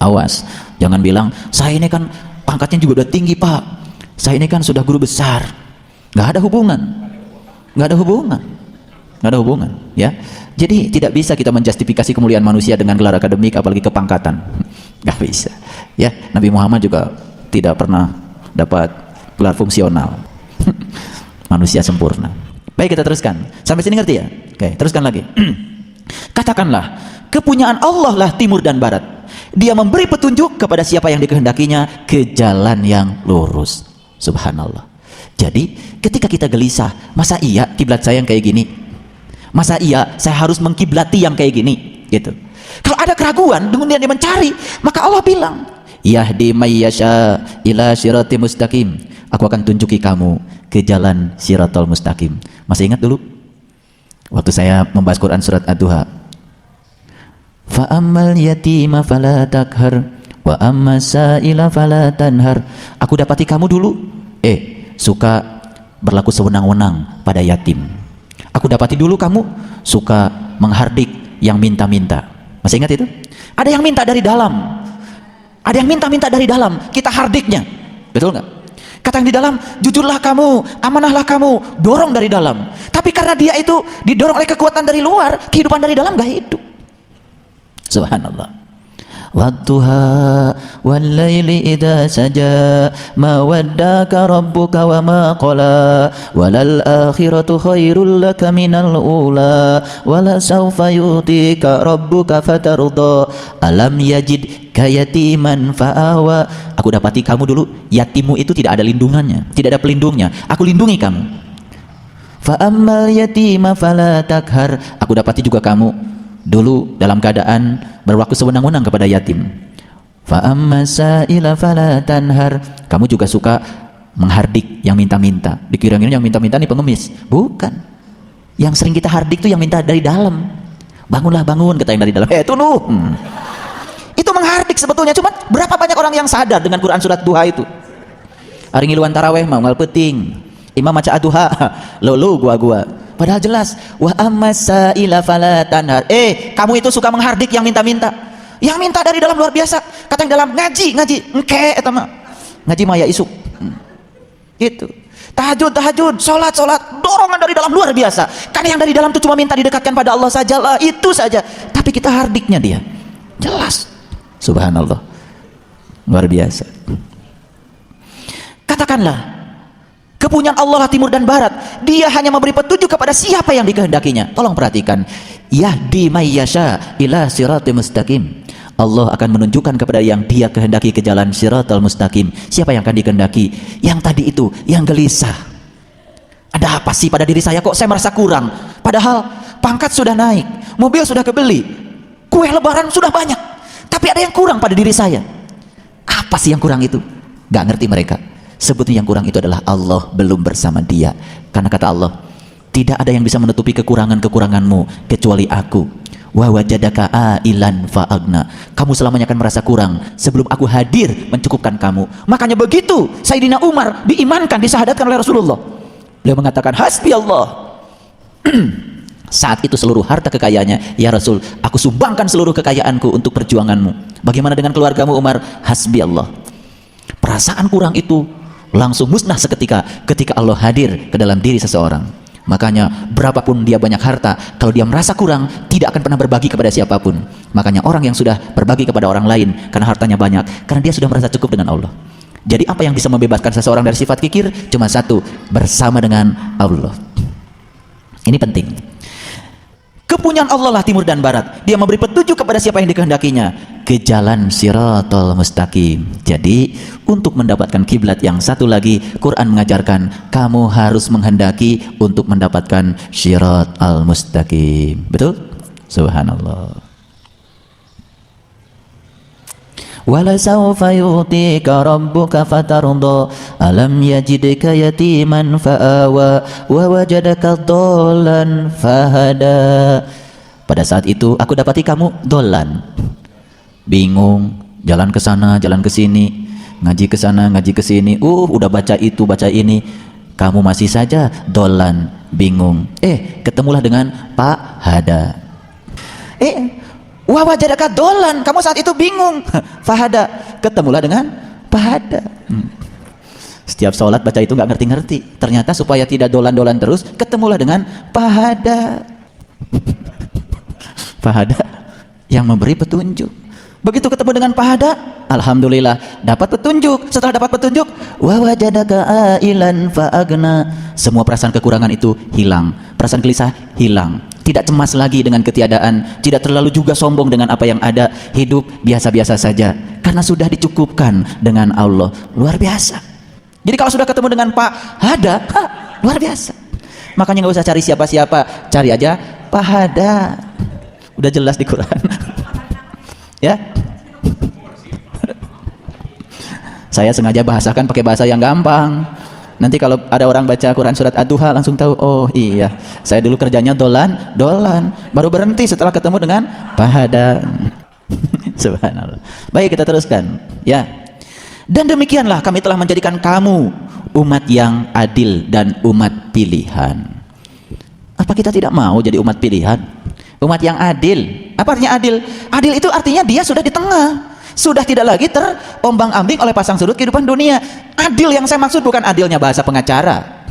Awas, jangan bilang saya ini kan pangkatnya juga udah tinggi pak, saya ini kan sudah guru besar. Nggak ada hubungan, nggak ada hubungan, nggak ada hubungan ya. Jadi tidak bisa kita menjustifikasi kemuliaan manusia dengan gelar akademik apalagi kepangkatan. Nggak bisa ya. Nabi Muhammad juga tidak pernah dapat gelar fungsional. Manusia sempurna. Baik, kita teruskan sampai sini, ngerti ya? Oke, teruskan lagi. Katakanlah, kepunyaan Allah lah timur dan barat. Dia memberi petunjuk kepada siapa yang dikehendakinya ke jalan yang lurus. Subhanallah. Jadi ketika kita gelisah, masa iya kiblat saya yang kayak gini? Masa iya saya harus mengkiblati yang kayak gini? Gitu. Kalau ada keraguan, dengan dia mencari, maka Allah bilang, Yahdi may yasha ila sirati mustaqim. Aku akan tunjuki kamu ke jalan siratal mustaqim. Masih ingat dulu? Waktu saya membahas Quran surat Ad-Duha. Fa ammal yatima fala takhar wa amma sa'ila fala tanhar. Aku dapati kamu dulu suka berlaku sewenang-wenang pada yatim. Aku dapati dulu kamu suka menghardik yang minta-minta. Masih ingat itu? Ada yang minta dari dalam. Ada yang minta-minta dari dalam, kita hardiknya. Betul nggak? Kata yang di dalam, jujurlah kamu, amanahlah kamu, dorong dari dalam. Tapi karena dia itu didorong oleh kekuatan dari luar, kehidupan dari dalam gak hidup. Subhanallah. Wadduha wallaili idza saja ma waddaka rabbuka wa ma qala walal akhiratu khairul laka minal ula wala sawfa yutika rabbuka fatarda alam yajid kayatiman fa'awa. Aku dapati kamu dulu yatimmu itu tidak ada lindungannya, tidak ada pelindungnya. Aku lindungi kamu. Fa ammal yatima fala takhar. Aku dapati juga kamu dulu dalam keadaan berlaku sewenang-wenang kepada yatim. Fa amma sa'ila fala tanhar. Kamu juga suka menghardik yang minta-minta. Dikira-kira yang minta-minta ini pengemis. Bukan. Yang sering kita hardik itu yang minta dari dalam. Bangunlah bangun, kata yang dari dalam. Tunggu. Itu menghardik sebetulnya. Cuma berapa banyak orang yang sadar dengan Quran surat Duha itu? Hari ngiluan taraweh mau ngal peting. Imam maca Ad-Duha. Lu gua. Padahal jelas, wa ammasa ila fala tanhar. Kamu itu suka menghardik yang minta-minta. Yang minta dari dalam luar biasa. Kata yang dalam ngaji, engke eta mah. Ngaji mah ya isuk. Gitu. Tahajud, salat, dorongan dari dalam luar biasa. Karena yang dari dalam itu cuma minta didekatkan pada Allah saja lah, itu saja. Tapi kita hardiknya dia. Jelas. Subhanallah. Luar biasa. Katakanlah, kepunyaan Allah timur dan barat. Dia hanya memberi petunjuk kepada siapa yang dikehendakinya. Tolong perhatikan. Yahdi may yasha ila siratal mustaqim. Allah akan menunjukkan kepada yang dia kehendaki ke jalan siratal mustaqim. Siapa yang akan dikehendaki? Yang tadi itu, yang gelisah. Ada apa sih pada diri saya, kok saya merasa kurang? Padahal pangkat sudah naik, mobil sudah kebeli, kue lebaran sudah banyak, tapi ada yang kurang pada diri saya. Apa sih yang kurang itu? Gak ngerti mereka. Sebetulnya yang kurang itu adalah Allah belum bersama dia. Karena kata Allah, tidak ada yang bisa menutupi kekurangan-kekuranganmu kecuali aku. Wa wajadaka ailan fa'agna. Kamu selamanya akan merasa kurang sebelum aku hadir mencukupkan kamu. Makanya begitu Sayyidina Umar diimankan, disahadatkan oleh Rasulullah, beliau mengatakan hasbi Allah. Saat itu seluruh harta kekayaannya, ya Rasul, aku sumbangkan seluruh kekayaanku untuk perjuanganmu. Bagaimana dengan keluargamu Umar? Hasbi Allah. Perasaan kurang itu langsung musnah seketika ketika Allah hadir ke dalam diri seseorang. Makanya berapapun dia banyak harta, kalau dia merasa kurang, tidak akan pernah berbagi kepada siapapun. Makanya orang yang sudah berbagi kepada orang lain karena hartanya banyak, karena dia sudah merasa cukup dengan Allah. Jadi apa yang bisa membebaskan seseorang dari sifat kikir? Cuma satu, bersama dengan Allah. Ini penting. Kepunyaan Allah lah timur dan barat. Dia memberi petunjuk kepada siapa yang dikehendakinya ke jalan siratal mustaqim. Jadi untuk mendapatkan kiblat yang satu lagi, Quran mengajarkan kamu harus menghendaki untuk mendapatkan siratal mustaqim. Betul? Subhanallah. Wala sawfa yu'tika rabbuka fatarda alam yajidka yatiman fa'awa wa wajadaka dhallan fahada. Pada saat itu aku dapati kamu dolan, bingung, jalan ke sana, jalan ke sini, ngaji ke sana, ngaji ke sini, udah baca itu, baca ini, kamu masih saja dolan, bingung. Ketemulah dengan Pak Hada. Wa wajadaka dolan, kamu saat itu bingung. Fahada, ketemulah dengan Fahada. Setiap sholat baca itu nggak ngerti-ngerti. Ternyata supaya tidak dolan-dolan terus, ketemulah dengan Fahada. Fahada yang memberi petunjuk. Begitu ketemu dengan Fahada, alhamdulillah dapat petunjuk. Setelah dapat petunjuk, wa wajadaka ailan fa'agna. Semua perasaan kekurangan itu hilang, perasaan gelisah hilang. Tidak cemas lagi dengan ketiadaan, tidak terlalu juga sombong dengan apa yang ada, hidup biasa-biasa saja karena sudah dicukupkan dengan Allah. Luar biasa. Jadi kalau sudah ketemu dengan Pak Hada, luar biasa. Makanya nggak usah cari siapa-siapa, cari aja Pak Hada. Udah jelas di Quran. Ya. Saya sengaja bahasakan pakai bahasa yang gampang. Nanti kalau ada orang baca Quran surat Ad-Duha langsung tahu, oh iya, saya dulu kerjanya dolan, baru berhenti setelah ketemu dengan Pahada. Subhanallah. Baik, kita teruskan. Ya. Dan demikianlah kami telah menjadikan kamu umat yang adil dan umat pilihan. Apa kita tidak mau jadi umat pilihan? Umat yang adil. Apa artinya adil? Adil itu artinya dia sudah di tengah. Sudah tidak lagi terombang-ambing oleh pasang surut kehidupan dunia. Adil yang saya maksud bukan adilnya bahasa pengacara,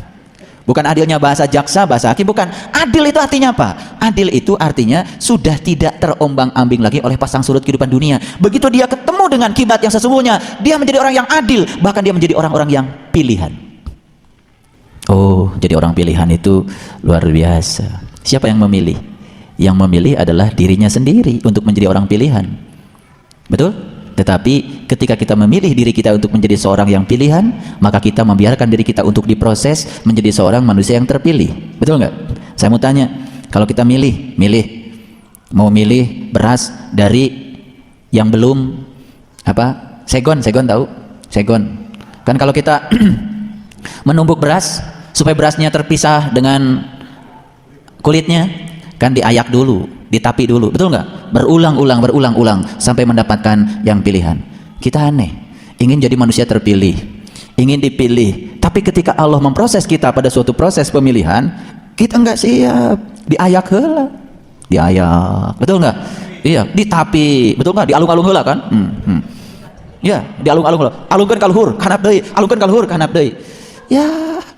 bukan adilnya bahasa jaksa, bahasa hakim, bukan. Adil itu artinya apa? Adil itu artinya sudah tidak terombang-ambing lagi oleh pasang surut kehidupan dunia. Begitu dia ketemu dengan kiblat yang sesungguhnya, dia menjadi orang yang adil, bahkan dia menjadi orang-orang yang pilihan. Oh, jadi orang pilihan itu luar biasa. Siapa yang memilih? Yang memilih adalah dirinya sendiri untuk menjadi orang pilihan. Betul? Tetapi ketika kita memilih diri kita untuk menjadi seorang yang pilihan, maka kita membiarkan diri kita untuk diproses menjadi seorang manusia yang terpilih. Betul nggak? Saya mau tanya, kalau kita mau milih beras dari yang belum segon tahu? Segon. Kan kalau kita menumbuk beras supaya berasnya terpisah dengan kulitnya, kan diayak dulu, ditapi dulu, betul nggak? Berulang-ulang sampai mendapatkan yang pilihan. Kita aneh, ingin jadi manusia terpilih, ingin dipilih, tapi ketika Allah memproses kita pada suatu proses pemilihan, kita nggak siap, diayak heula, diayak, betul nggak? Iya, ditapi, betul nggak? Dialung-alung heula kan? Ya, dialung-alung heula, alungkeun ka luhur, kanap deui, alungkeun ka luhur, kanap deui. Ya,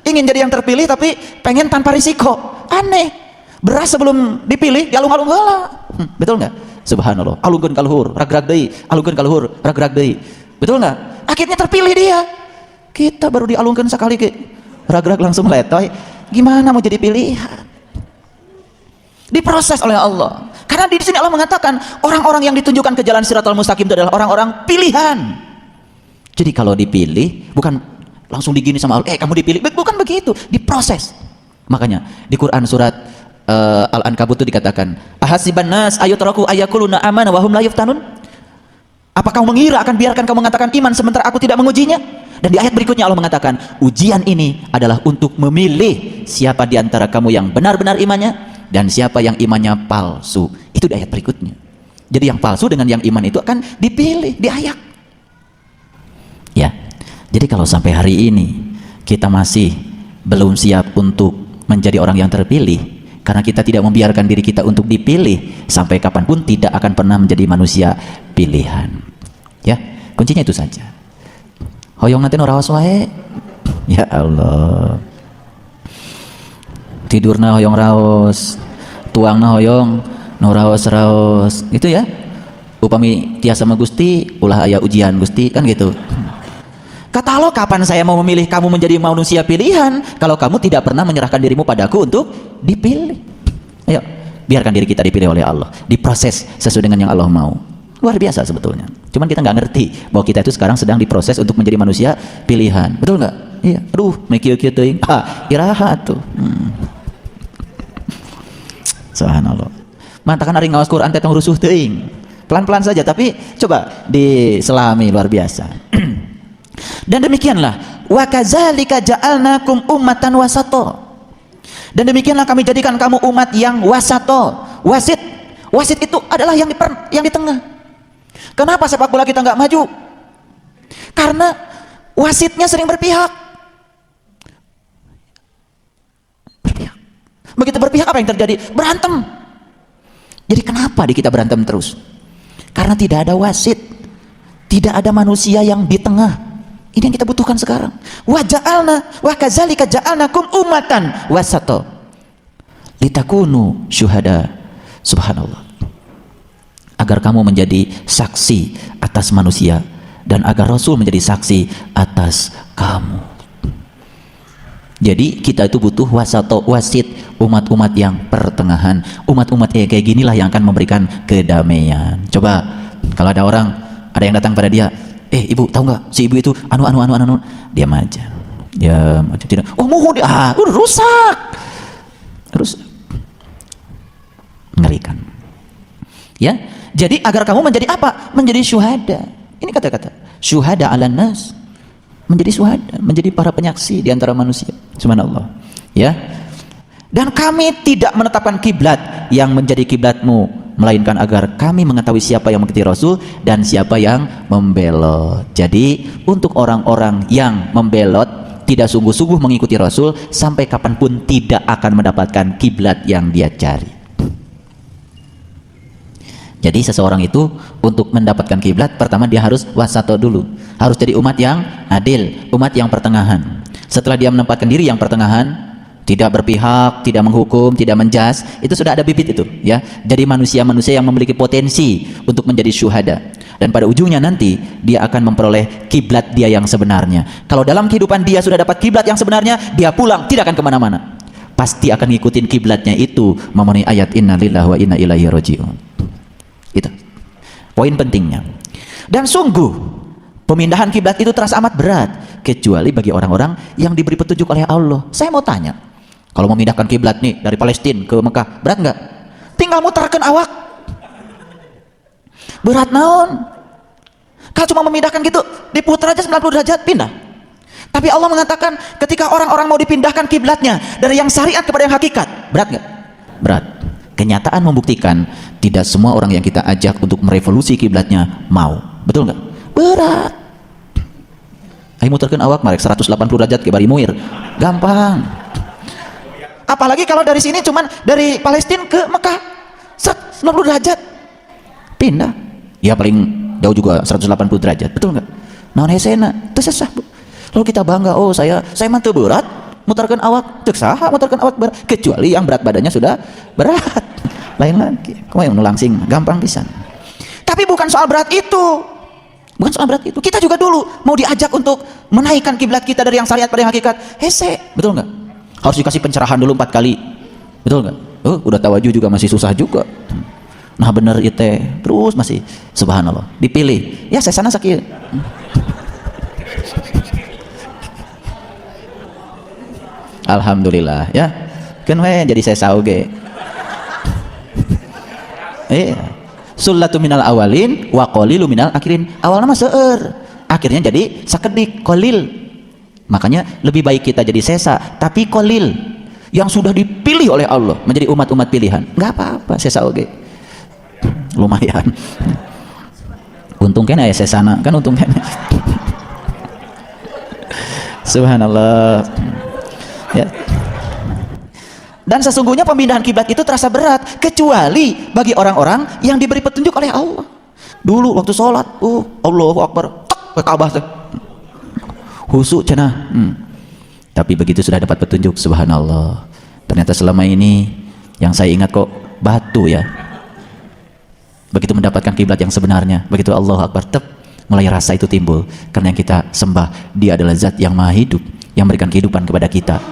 ingin jadi yang terpilih tapi pengen tanpa risiko, aneh. Beras sebelum dipilih dialung-alung heula. Betul nggak? Subhanallah. Alungkeun ka luhur, ragrag deui, alungkeun ka luhur, ragrag deui. Betul nggak? Akhirnya terpilih dia. Kita baru dialungkeun sekali ke ragrag langsung letoy. Gimana mau jadi pilihan? Diproses oleh Allah. Karena di sini Allah mengatakan orang-orang yang ditunjukkan ke jalan Shiratal Mustaqim itu adalah orang-orang pilihan. Jadi kalau dipilih bukan langsung digini sama Allah, kamu dipilih, bukan begitu, diproses. Makanya di Quran surat Al-Ankabut itu dikatakan, ahasiban nas ayutraku ayakuluna amana wa hum la yuftanun? Apa kamu mengira akan biarkan kamu mengatakan iman sementara aku tidak mengujinya? Dan di ayat berikutnya Allah mengatakan, ujian ini adalah untuk memilih siapa di antara kamu yang benar-benar imannya dan siapa yang imannya palsu. Itu di ayat berikutnya. Jadi yang palsu dengan yang iman itu akan dipilih, diayak. Ya. Jadi kalau sampai hari ini kita masih belum siap untuk menjadi orang yang terpilih, karena kita tidak membiarkan diri kita untuk dipilih, sampai kapanpun tidak akan pernah menjadi manusia pilihan. Ya, kuncinya itu saja. Hoyong nanti noraos wae. Ya Allah. Tidurna hoyong raos, tuangna hoyong noraos-raos. Itu ya. Upami tiasa sama Gusti, ulah aya ujian Gusti, kan gitu. Kata Allah, kapan saya mau memilih kamu menjadi manusia pilihan kalau kamu tidak pernah menyerahkan dirimu padaku untuk dipilih? Ayo, biarkan diri kita dipilih oleh Allah, diproses sesuai dengan yang Allah mau. Luar biasa sebetulnya. Cuman kita nggak ngerti bahwa kita itu sekarang sedang diproses untuk menjadi manusia pilihan. Betul nggak? Iya. Aduh, mekieu-kieu teuing. Iraha tuh. Subhanallah. Mantakan ari ngaos Quran teh tong rusuh teuing. Pelan-pelan saja, tapi coba diselami, luar biasa. Dan demikianlah wa kadzalika ja'alnakum ummatan wasata. Dan demikianlah kami jadikan kamu umat yang wasata. Wasit itu adalah yang di tengah. Kenapa sepak bola kita nggak maju? Karena wasitnya sering berpihak. Begitu berpihak apa yang terjadi? Berantem. Jadi kenapa di kita berantem terus? Karena tidak ada wasit, tidak ada manusia yang di tengah. Ini yang kita butuhkan sekarang. Wa ja'alna wa kadzalika ja'alnakum ummatan wasata litakunu syuhada. Subhanallah. Agar kamu menjadi saksi atas manusia dan agar Rasul menjadi saksi atas kamu. Jadi kita itu butuh wasit, umat-umat yang pertengahan, umat-umat kayak ginilah yang akan memberikan kedamaian. Coba kalau ada orang, ada yang datang pada dia, ibu tahu nggak si ibu itu anu, diam aja, tidak, mohon dia, udah rusak, ngerikan. Ya, jadi agar kamu menjadi apa? Menjadi syuhada. Ini kata-kata syuhada ala nas, menjadi syuhada, menjadi para penyaksi di antara manusia. Subhanallah. Ya. Dan kami tidak menetapkan kiblat yang menjadi kiblatmu, melainkan agar kami mengetahui siapa yang mengikuti Rasul dan siapa yang membelot. Jadi untuk orang-orang yang membelot, tidak sungguh-sungguh mengikuti Rasul, sampai kapanpun tidak akan mendapatkan kiblat yang dia cari. Jadi seseorang itu untuk mendapatkan kiblat, pertama dia harus wasato dulu, harus jadi umat yang adil, umat yang pertengahan. Setelah dia menempatkan diri yang pertengahan, tidak berpihak, tidak menghukum, tidak menjas, itu sudah ada bibit itu, ya. Jadi manusia-manusia yang memiliki potensi untuk menjadi syuhada. Dan pada ujungnya nanti dia akan memperoleh kiblat dia yang sebenarnya. Kalau dalam kehidupan dia sudah dapat kiblat yang sebenarnya, dia pulang tidak akan kemana-mana, pasti akan ngikutin kiblatnya itu, memenuhi ayat inna lillahi wa inna ilaihi raji'un. Itu poin pentingnya. Dan sungguh pemindahan kiblat itu terasa amat berat, kecuali bagi orang-orang yang diberi petunjuk oleh Allah. Saya mau tanya, kalau memindahkan kiblat nih dari Palestina ke Mekah, berat nggak? Tinggal mutarkan awak, berat naon? Kalau cuma memindahkan gitu, diputar aja 90 derajat pindah. Tapi Allah mengatakan ketika orang-orang mau dipindahkan kiblatnya dari yang syariat kepada yang hakikat, berat nggak? Berat. Kenyataan membuktikan tidak semua orang yang kita ajak untuk merevolusi kiblatnya mau. Betul nggak? Berat. Ayo muterkeun awak marek 180 derajat ke bari muir. Gampang. Apalagi kalau dari sini cuman dari Palestina ke Mekah 190 derajat. Pindah. Ya paling jauh juga 180 derajat. Betul nggak? Naon hesena? Teu sesah. Lalu kita bangga, oh saya mah teu berat. Mutarkan awak, cek saha mutarkan awak berat, kecuali yang berat badannya sudah berat, lain lagi. Kau yang langsing gampang pisan. Tapi bukan soal berat itu, kita juga dulu mau diajak untuk menaikkan kiblat kita dari yang syariat pada yang hakikat. Hese, betul nggak? Harus dikasih pencerahan dulu 4 kali, betul nggak? Udah tawajuh juga masih susah juga. Nah bener itu terus masih subhanallah dipilih. Ya saya sana sakit. Alhamdulillah ya, kan jadi saya sauge. Sullatu minal awalin wa qalilu minal akhirin. Awalnya mah seueur, akhirnya jadi sakedik qalil. Makanya lebih baik kita jadi sesa tapi qalil, yang sudah dipilih oleh Allah menjadi umat-umat pilihan. Nggak apa-apa sesa oge. Lumayan. Untung kan ya sesana, kan untung kan. Subhanallah. Ya. Dan sesungguhnya pemindahan kiblat itu terasa berat, kecuali bagi orang-orang yang diberi petunjuk oleh Allah. Dulu waktu sholat, Allahu Akbar, ke Ka'bah teh, husu cenah. Tapi begitu sudah dapat petunjuk, subhanallah. Ternyata selama ini yang saya ingat kok batu ya. Begitu mendapatkan kiblat yang sebenarnya, begitu Allahu Akbar, mulai rasa itu timbul. Karena yang kita sembah, Dia adalah Zat yang Maha Hidup, yang memberikan kehidupan kepada kita.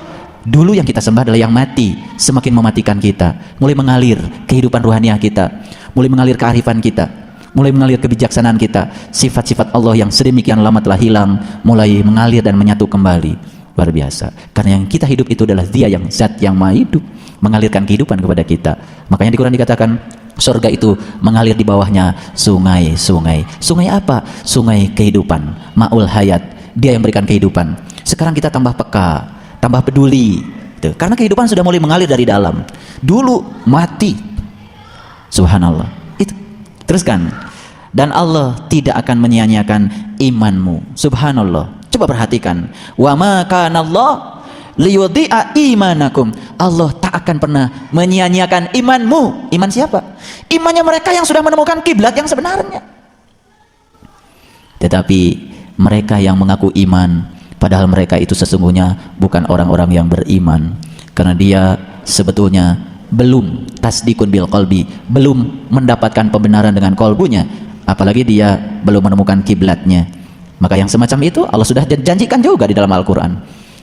Dulu yang kita sembah adalah yang mati, semakin mematikan kita. Mulai mengalir kehidupan ruhaniah kita, mulai mengalir kearifan kita, mulai mengalir kebijaksanaan kita. Sifat-sifat Allah yang sedemikian lama telah hilang mulai mengalir dan menyatu kembali. Luar biasa. Karena yang kita hidup itu adalah Dia yang Zat yang Maha Hidup, mengalirkan kehidupan kepada kita. Makanya di Quran dikatakan surga itu mengalir di bawahnya sungai-sungai. Sungai apa? Sungai kehidupan, Ma'ul Hayat. Dia yang memberikan kehidupan. Sekarang kita tambah peka, tambah peduli, karena kehidupan sudah mulai mengalir dari dalam. Dulu mati, subhanallah. Itu teruskan. Dan Allah tidak akan menyia-nyiakan imanmu, subhanallah. Coba perhatikan, wa ma kana Allah liyudhi'a imanakum. Allah tak akan pernah menyia-nyiakan imanmu. Iman siapa? Imannya mereka yang sudah menemukan kiblat yang sebenarnya. Tetapi mereka yang mengaku iman, padahal mereka itu sesungguhnya bukan orang-orang yang beriman, karena dia sebetulnya belum tasdikun bil qalbi, belum mendapatkan pembenaran dengan kolbunya, apalagi dia belum menemukan kiblatnya. Maka yang semacam itu Allah sudah janjikan juga di dalam Al-Quran.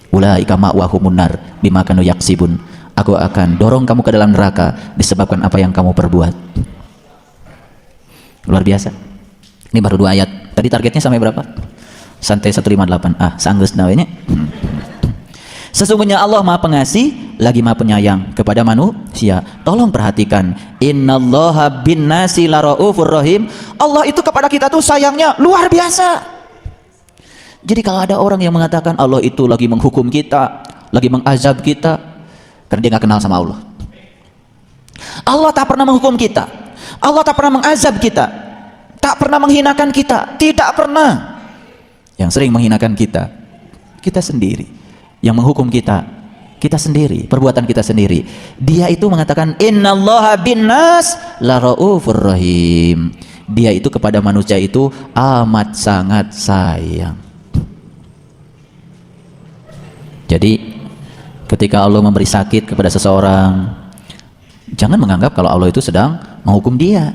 ulaika ma'wahumun nar bima kanu yaksibun. Aku akan dorong kamu ke dalam neraka disebabkan apa yang kamu perbuat. Luar biasa. Ini baru 2 ayat. Tadi targetnya sampai berapa? Santai 158. Sanggeus nawenya. Sesungguhnya Allah Maha Pengasih lagi Maha Penyayang kepada manusia. Tolong perhatikan, innallaha binnasi laraufur rahim. Allah itu kepada kita tuh sayangnya luar biasa. Jadi kalau ada orang yang mengatakan Allah itu lagi menghukum kita, lagi mengazab kita, karena dia nggak kenal sama Allah. Allah tak pernah menghukum kita, Allah tak pernah mengazab kita, tak pernah menghinakan kita, tidak pernah. Yang sering menghinakan kita, kita sendiri. Yang menghukum kita, kita sendiri, perbuatan kita sendiri. Dia itu mengatakan innallaha binnas laraufur rahim. Dia itu kepada manusia itu amat sangat sayang. Jadi ketika Allah memberi sakit kepada seseorang, jangan menganggap kalau Allah itu sedang menghukum dia.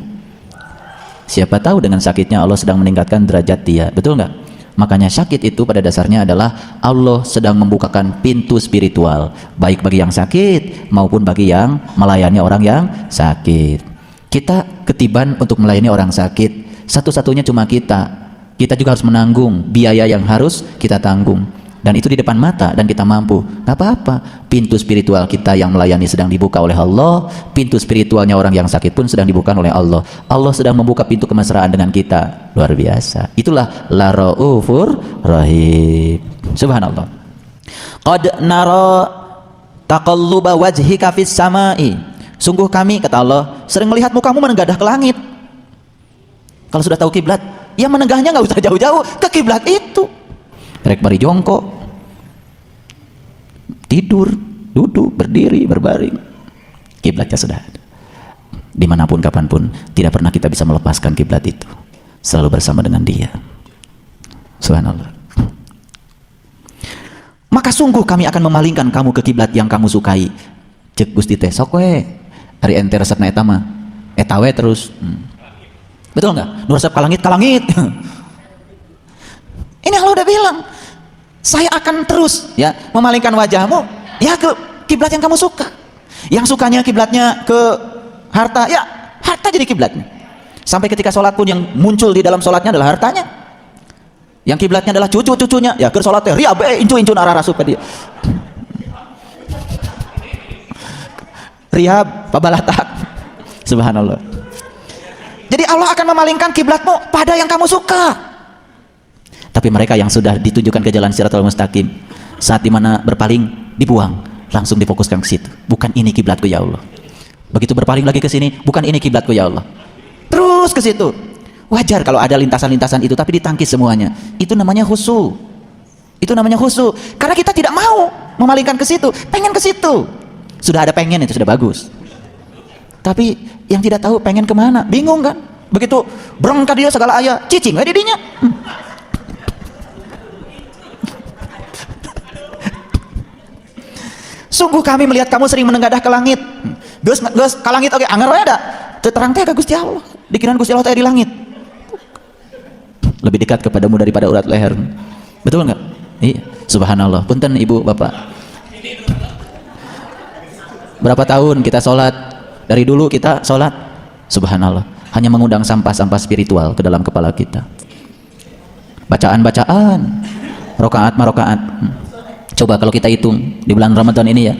Siapa tahu dengan sakitnya Allah sedang meningkatkan derajat dia, betul nggak? Makanya sakit itu pada dasarnya adalah Allah sedang membukakan pintu spiritual, baik bagi yang sakit maupun bagi yang melayani orang yang sakit. Kita ketiban untuk melayani orang sakit, satu-satunya cuma kita. Kita juga harus menanggung biaya yang harus kita tanggung. Dan itu di depan mata dan kita mampu, nggak apa-apa. Pintu spiritual kita yang melayani sedang dibuka oleh Allah, pintu spiritualnya orang yang sakit pun sedang dibuka oleh Allah. Allah sedang membuka pintu kemesraan dengan kita, luar biasa. Itulah la-raufur rahim. Subhanallah. Qad nara taqalluba wajhika fis samai. Sungguh kami, kata Allah, sering melihat mukamu menengadah ke langit. Kalau sudah tahu kiblat, ya menenggahnya nggak usah jauh-jauh ke kiblat itu. Rek bari jongkok, tidur, duduk, berdiri, berbaring, kiblatnya sudah ada. Dimanapun kapanpun tidak pernah kita bisa melepaskan kiblat itu, selalu bersama dengan dia. Subhanallah. Maka sungguh kami akan memalingkan kamu ke kiblat yang kamu sukai. Cek Gusti teh sok we ari ente resepna eta mah eta we terus. Betul nggak? Nu resep ka langit Ini Allah udah bilang, saya akan terus ya memalingkan wajahmu ya ke kiblat yang kamu suka. Yang sukanya kiblatnya ke harta, ya harta jadi kiblatnya. Sampai ketika sholat pun yang muncul di dalam sholatnya adalah hartanya. Yang kiblatnya adalah cucu-cucunya, ya ke sholatnya ria be incu-incu arah rasup ke dia. Ria pabalatak. Subhanallah. Jadi Allah akan memalingkan kiblatmu pada yang kamu suka. Tapi mereka yang sudah ditunjukkan ke jalan Shiratal Mustaqim, saat dimana berpaling dibuang, langsung difokuskan ke situ. Bukan ini kiblatku ya Allah. Begitu berpaling lagi ke sini, bukan ini kiblatku ya Allah. Terus ke situ. Wajar kalau ada lintasan-lintasan itu, tapi ditangkis semuanya. Itu namanya khusu. Itu namanya khusu. Karena kita tidak mau memalingkan ke situ, pengen ke situ. Sudah ada pengen, itu sudah bagus. Tapi yang tidak tahu pengen kemana, bingung kan? Begitu berangkat dia segala ayah, cicing aja didinya. Sungguh kami melihat kamu sering menengadah ke langit. Geus ke langit oke, anger we da. Teu terang teh ka Gusti Allah. Dikirain Gusti Allah teh di langit. Lebih dekat kepadamu daripada urat leher. Betul enggak? Iya. Subhanallah. Punten Ibu, Bapak. Berapa tahun kita sholat? Dari dulu kita sholat. Subhanallah. Hanya mengundang sampah-sampah spiritual ke dalam kepala kita. Bacaan-bacaan. Rokaat. Coba kalau kita hitung di bulan Ramadan ini ya,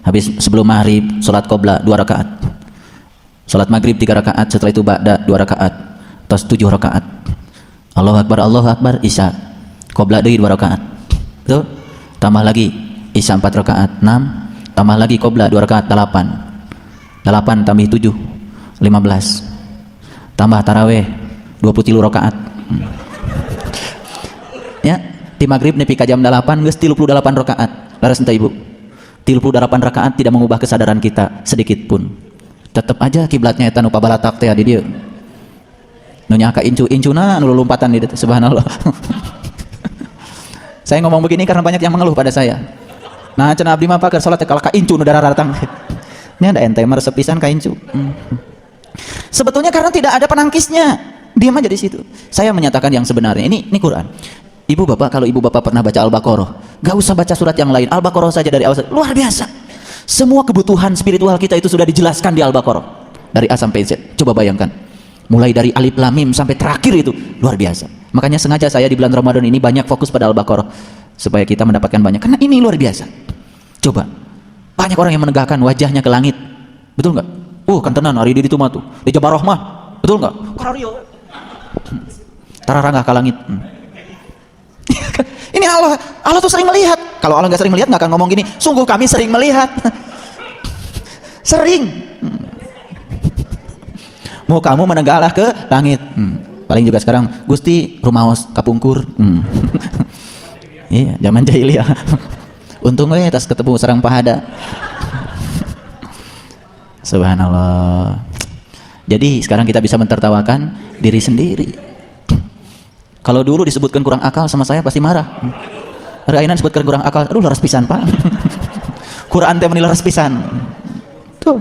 habis sebelum maghrib sholat qobla 2 rakaat, sholat maghrib 3 rakaat, setelah itu ba'da 2 rakaat, terus 7 rakaat, Allahu Akbar, isya qobla deui 2 rakaat, betul? Tambah lagi isya 4 rakaat 6, tambah lagi qobla 2 rakaat 8 tambah 7 15, tambah taraweh 23 rakaat. Ya, di maghrib nepi ka jam 8 geus 38 rakaat. Laras entah Ibu. 38 rakaat tidak mengubah kesadaran kita sedikit pun. Tetap aja kiblatnya eta nu pabalatak teh di dieu. Nu nyaka incu-incuna nu lompatan di dieu. Subhanallah. Saya ngomong begini karena banyak yang mengeluh pada saya. Nah, cenah abdi mah paker salat teh ka incu nu darah datang. Nya ada ente mah resep pisan ka incu. Sebetulnya karena tidak ada penangkisnya. Diam aja di situ. Saya menyatakan yang sebenarnya. Ini Quran. Ibu bapak, kalau ibu bapak pernah baca Al-Baqarah, Gak usah baca surat yang lain, Al-Baqarah saja dari awal. Luar biasa. Semua kebutuhan spiritual kita itu sudah dijelaskan di Al-Baqarah dari A sampai Z. Coba bayangkan, mulai dari alif lam mim sampai terakhir itu luar biasa. Makanya sengaja saya di bulan Ramadan ini banyak fokus pada Al-Baqarah supaya kita mendapatkan banyak, karena ini luar biasa. Coba, banyak orang yang menegakkan wajahnya ke langit, betul nggak? Kan tenan hari di mah tuh di Jabaroh mah, betul nggak? Karario tararangah ke langit. Ini Allah tuh sering melihat. Kalau Allah nggak sering melihat nggak akan ngomong gini, sungguh kami sering melihat. Sering. Mau kamu menegaklah ke langit. Paling juga sekarang Gusti rumaos kapungkur. Iya, zaman jahiliyah. Untung tas ketemu sareng pahada. Subhanallah. Jadi sekarang kita bisa mentertawakan diri sendiri. Kalau dulu disebutkan kurang akal sama saya pasti marah. Ayeuna disebutkan kurang akal, aduh laras pisan Pak. Quran teh meni laras pisan. Tuh.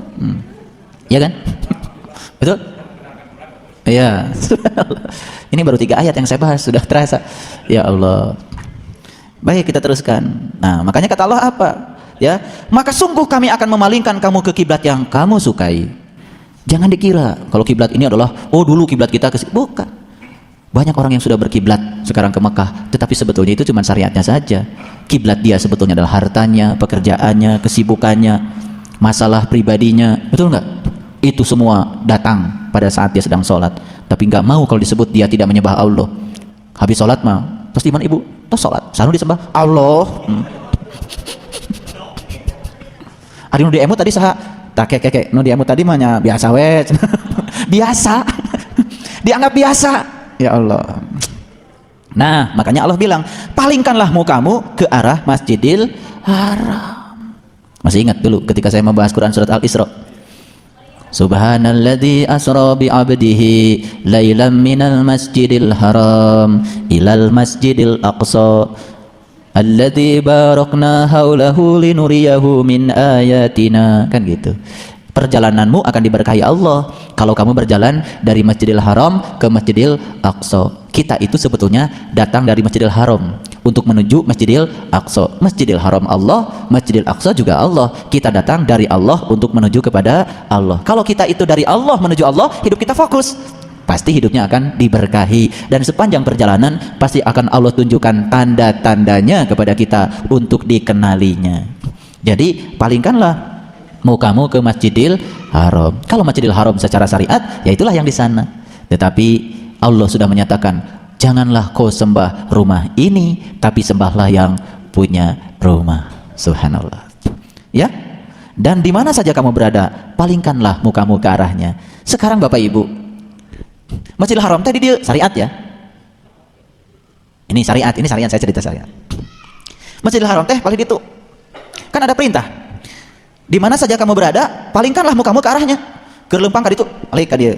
Ya kan? Betul? Iya. Ini baru 3 ayat yang saya bahas, sudah terasa. Ya Allah. Baik, kita teruskan. Nah, makanya kata Allah apa? Ya, maka sungguh kami akan memalingkan kamu ke kiblat yang kamu sukai. Jangan dikira kalau kiblat ini adalah dulu kiblat kita ke bukan. Banyak orang yang sudah berkiblat sekarang ke Mekah, tetapi sebetulnya itu cuma syariatnya saja. Kiblat dia sebetulnya adalah hartanya, pekerjaannya, kesibukannya, masalah pribadinya, betul nggak? Itu semua datang pada saat dia sedang sholat, tapi nggak mau kalau disebut dia tidak menyembah Allah. Habis sholat mah, terus iman ibu, terus sholat, sanu disembah Allah. Ari nu diemu tadi saha? Tak keke, nu diemu tadi mah biasa we. Biasa. Dianggap biasa. Ya Allah. Nah, makanya Allah bilang, palingkanlah mukamu ke arah Masjidil Haram. Masih ingat dulu ketika saya membahas Quran surat Al-Isra. Subhanalladzi asra bi 'abdihi lailan minal masjidil haram ilal masjidil aqsa alladzi barakna haulahu linuriyahu min ayatina. Kan gitu. Perjalananmu akan diberkahi Allah kalau kamu berjalan dari Masjidil Haram ke Masjidil Aqsa. Kita itu sebetulnya datang dari Masjidil Haram untuk menuju Masjidil Aqsa. Masjidil Haram Allah, Masjidil Aqsa juga Allah. Kita datang dari Allah untuk menuju kepada Allah. Kalau kita itu dari Allah menuju Allah, hidup kita fokus, pasti hidupnya akan diberkahi, dan sepanjang perjalanan pasti akan Allah tunjukkan tanda-tandanya kepada kita untuk dikenalinya. Jadi palingkanlah mukamu ke Masjidil Haram. Kalau Masjidil Haram secara syariat, ya itulah yang di sana. Tetapi Allah sudah menyatakan, janganlah kau sembah rumah ini, tapi sembahlah yang punya rumah. Subhanallah. Ya. Dan di mana saja kamu berada, palingkanlah mukamu ke arahnya. Sekarang Bapak Ibu, Masjidil Haram tadi dia syariat ya. Ini syariat, saya cerita syariat. Masjidil Haram teh paling itu. Kan ada perintah. Di mana saja kamu berada, palingkanlah mukamu ke arahnya. Keur leumpang ka ditu, balik ka dieu.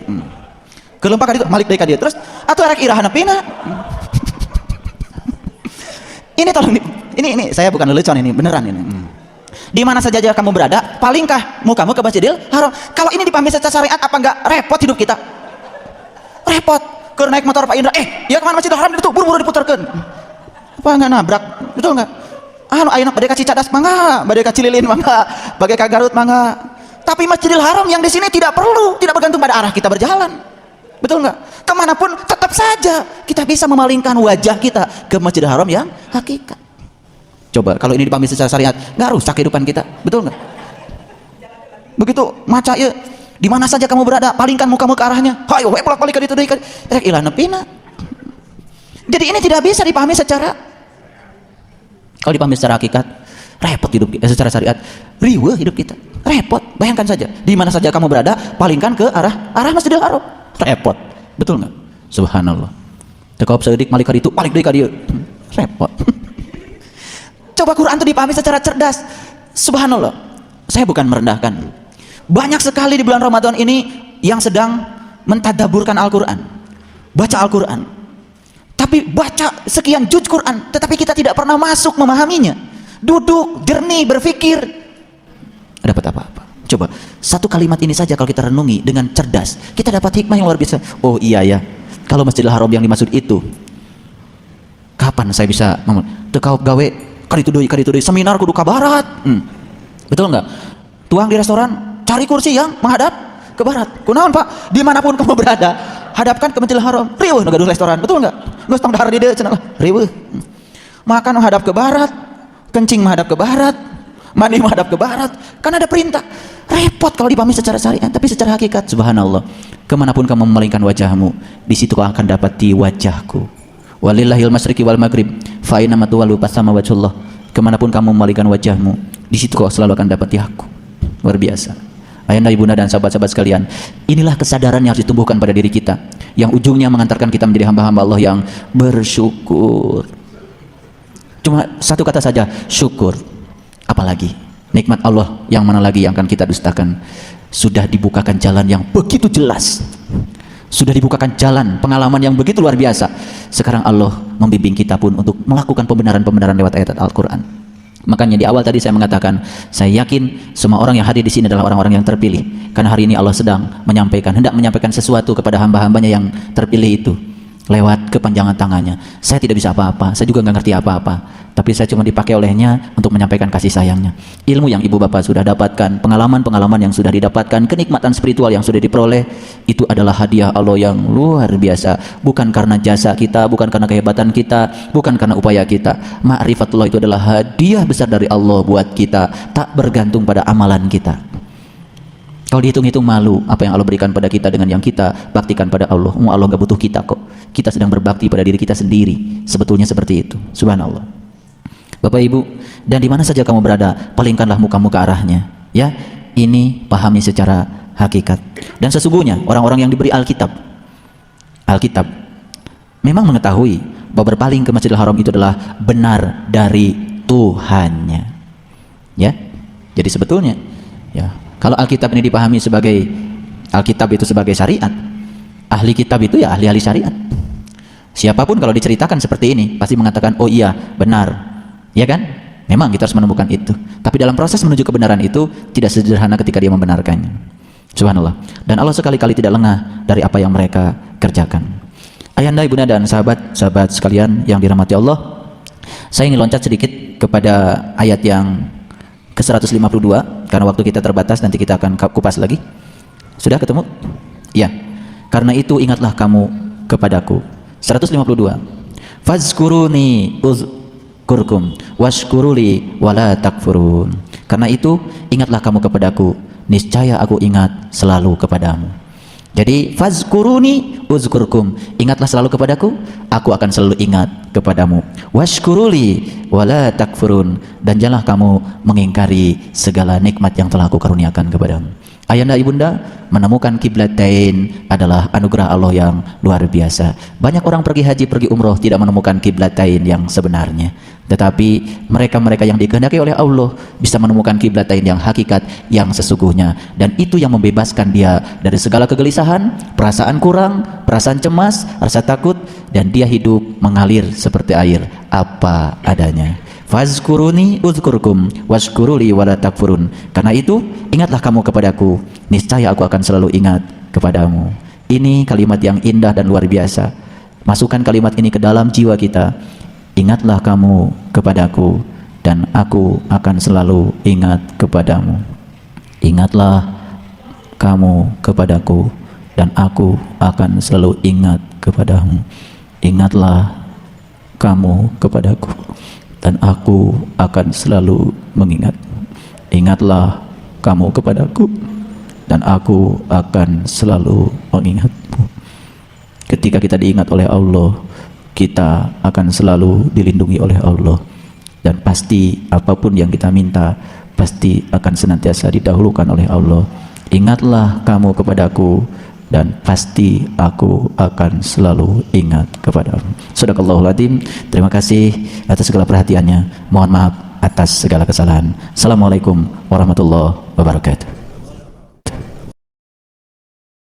Keur leumpang ka ditu, balik deui ka dieu. Terus atuh arek iraha nepina. Ini tolong ini saya bukan lelucon, ini beneran ini. Di mana saja kamu berada, palingkah mukamu ke Masjidil Haram. Kalau ini dipahami secara syariat, apa enggak repot hidup kita? Repot. Keur naik motor Pak Indra, ya kemana Masjidil Haram itu, buru-buru diputarkeun. Apa enggak nabrak? Betul enggak? Ayeuna bade ka Cicadas mangga, bade ka Cililin mangga, bade ka Garut mangga. Tapi Masjidil Haram yang di sini tidak bergantung pada arah kita berjalan. Betul nggak? Kemanapun tetap saja kita bisa memalingkan wajah kita ke Masjidil Haram yang hakikat. Coba kalau ini dipahami secara syariat, nggak rusak kehidupan kita, betul nggak? Begitu maca ya, di mana saja kamu berada, palingkan mukamu ke arahnya. Hayo, bolak-balik ka ditu deui ka. Rek ilah nepina. Jadi ini tidak bisa dipahami secara, kalau dipahami secara hakikat, repot hidup kita. Secara syariat, riweuh hidup kita, repot. Bayangkan saja, di mana saja kamu berada, palingkan ke arah Masjidil Haram. Repot, betul nggak? Subhanallah. Tekop saeudik malik ka ditu, balik deui ka dieu. Repot. Coba Quran itu dipahami secara cerdas. Subhanallah. Saya bukan merendahkan. Banyak sekali di bulan Ramadan ini yang sedang mentadaburkan Al-Quran, baca Al-Quran. Tapi baca sekian juz Quran, tetapi kita tidak pernah masuk memahaminya. Duduk, jernih, berpikir, dapat apa-apa. Coba, satu kalimat ini saja kalau kita renungi dengan cerdas, kita dapat hikmah yang luar biasa. Oh iya ya, kalau Masjidil Haram yang dimaksud itu, kapan saya bisa tekau gawe Kali itu deui seminar kudu ka barat. Betul nggak? Tuang di restoran, cari kursi yang menghadap ke barat. Kunaon Pak? Dimanapun kamu berada, hadapkan ke Masjidil Haram. Riweuh nu gaduh restoran, betul nggak? Geus tong dahar di dieu cenah lah, riweuh. Makan menghadap ke barat, kencing menghadap ke barat, mandi menghadap ke barat. Kan ada perintah. Repot kalau dipahami secara syariat, tapi secara hakikat, subhanallah. Kemanapun kamu memalingkan wajahmu, di situ kau akan dapati wajahku. Walillahil masyriqi wal maghrib, fa aina ma tuwallu fasama wajhullah. Kemanapun kamu memalingkan wajahmu, di situ kau selalu akan dapati aku. Luar biasa. Ayahanda, ibunda, dan sahabat-sahabat sekalian, inilah kesadaran yang harus ditumbuhkan pada diri kita, yang ujungnya mengantarkan kita menjadi hamba-hamba Allah yang bersyukur. Cuma satu kata saja, syukur. Apalagi nikmat Allah yang mana lagi yang akan kita dustakan? Sudah dibukakan jalan yang begitu jelas, sudah dibukakan jalan pengalaman yang begitu luar biasa. Sekarang Allah membimbing kita pun untuk melakukan pembenaran-pembenaran lewat ayat Al-Quran. Makanya di awal tadi saya mengatakan, saya yakin semua orang yang hadir di sini adalah orang-orang yang terpilih, karena hari ini Allah sedang hendak menyampaikan sesuatu kepada hamba-hambanya yang terpilih itu lewat kepanjangan tangannya. Saya tidak bisa apa-apa, saya juga nggak ngerti apa-apa, tapi saya cuma dipakai olehnya untuk menyampaikan kasih sayangnya. Ilmu yang ibu bapak sudah dapatkan, pengalaman-pengalaman yang sudah didapatkan, kenikmatan spiritual yang sudah diperoleh, itu adalah hadiah Allah yang luar biasa. Bukan karena jasa kita, bukan karena kehebatan kita, bukan karena upaya kita. Ma'rifatullah itu adalah hadiah besar dari Allah buat kita, tak bergantung pada amalan kita. Kalau dihitung-hitung malu apa yang Allah berikan pada kita dengan yang kita baktikan pada Allah. Allah gak butuh kita kok. Kita sedang berbakti pada diri kita sendiri. Sebetulnya seperti itu. Subhanallah. Bapak Ibu, dan di mana saja kamu berada, palingkanlah mukamu ke arahnya. Ya, ini pahami secara hakikat. Dan sesungguhnya orang-orang yang diberi Alkitab memang mengetahui bahwa berpaling ke Masjidil Haram itu adalah benar dari Tuhannya. Ya, jadi sebetulnya, ya. Kalau Alkitab ini dipahami sebagai Alkitab itu sebagai syariat, ahli kitab itu ya ahli-ahli syariat. Siapapun kalau diceritakan seperti ini pasti mengatakan, oh iya benar, ya kan? Memang kita harus menemukan itu. Tapi dalam proses menuju kebenaran itu tidak sederhana ketika dia membenarkannya. Subhanallah. Dan Allah sekali-kali tidak lengah dari apa yang mereka kerjakan. Ayahanda, ibunda, dan sahabat-sahabat sekalian yang dirahmati Allah, saya ingin loncat sedikit kepada ayat yang ke-152, karena waktu kita terbatas, nanti kita akan kupas lagi. Sudah ketemu? Ya. Karena itu ingatlah kamu kepadaku. 152. Fazkuruni uzkurkum washkuruli wala takfurun. Karena itu ingatlah kamu kepadaku, niscaya aku ingat selalu kepadamu. Jadi fazkuruni uzkurkum, ingatlah selalu kepadaku, aku akan selalu ingat kepadamu. Washkuruli wala takfurun, dan janganlah kamu mengingkari segala nikmat yang telah aku karuniakan kepadamu. Ayahanda, ibunda, menemukan kiblatain adalah anugerah Allah yang luar biasa. Banyak orang pergi haji, pergi umroh tidak menemukan kiblatain yang sebenarnya. Tetapi mereka-mereka yang dikehendaki oleh Allah bisa menemukan kiblatain yang hakikat, yang sesungguhnya. Dan itu yang membebaskan dia dari segala kegelisahan, perasaan kurang, perasaan cemas, rasa takut, dan dia hidup mengalir seperti air, apa adanya. Fazkuruni uzkurkum washkuruli wala takfurun. Karena itu ingatlah kamu kepadaku, niscaya aku akan selalu ingat kepadamu. Ini kalimat yang indah dan luar biasa. Masukkan kalimat ini ke dalam jiwa kita. Ingatlah kamu kepadaku, dan aku akan selalu ingat kepadamu. Ingatlah kamu kepadaku, dan aku akan selalu ingat kepadamu. Ingatlah kamu kepadaku, dan aku akan selalu mengingat. Ingatlah kamu kepadaku, dan aku akan selalu mengingatmu. Ketika kita diingat oleh Allah, kita akan selalu dilindungi oleh Allah, dan pasti apapun yang kita minta pasti akan senantiasa didahulukan oleh Allah. Ingatlah kamu kepadaku, dan pasti aku akan selalu ingat kepadamu. Shadaqallahul adzim. Terima kasih atas segala perhatiannya. Mohon maaf atas segala kesalahan. Assalamualaikum warahmatullahi wabarakatuh.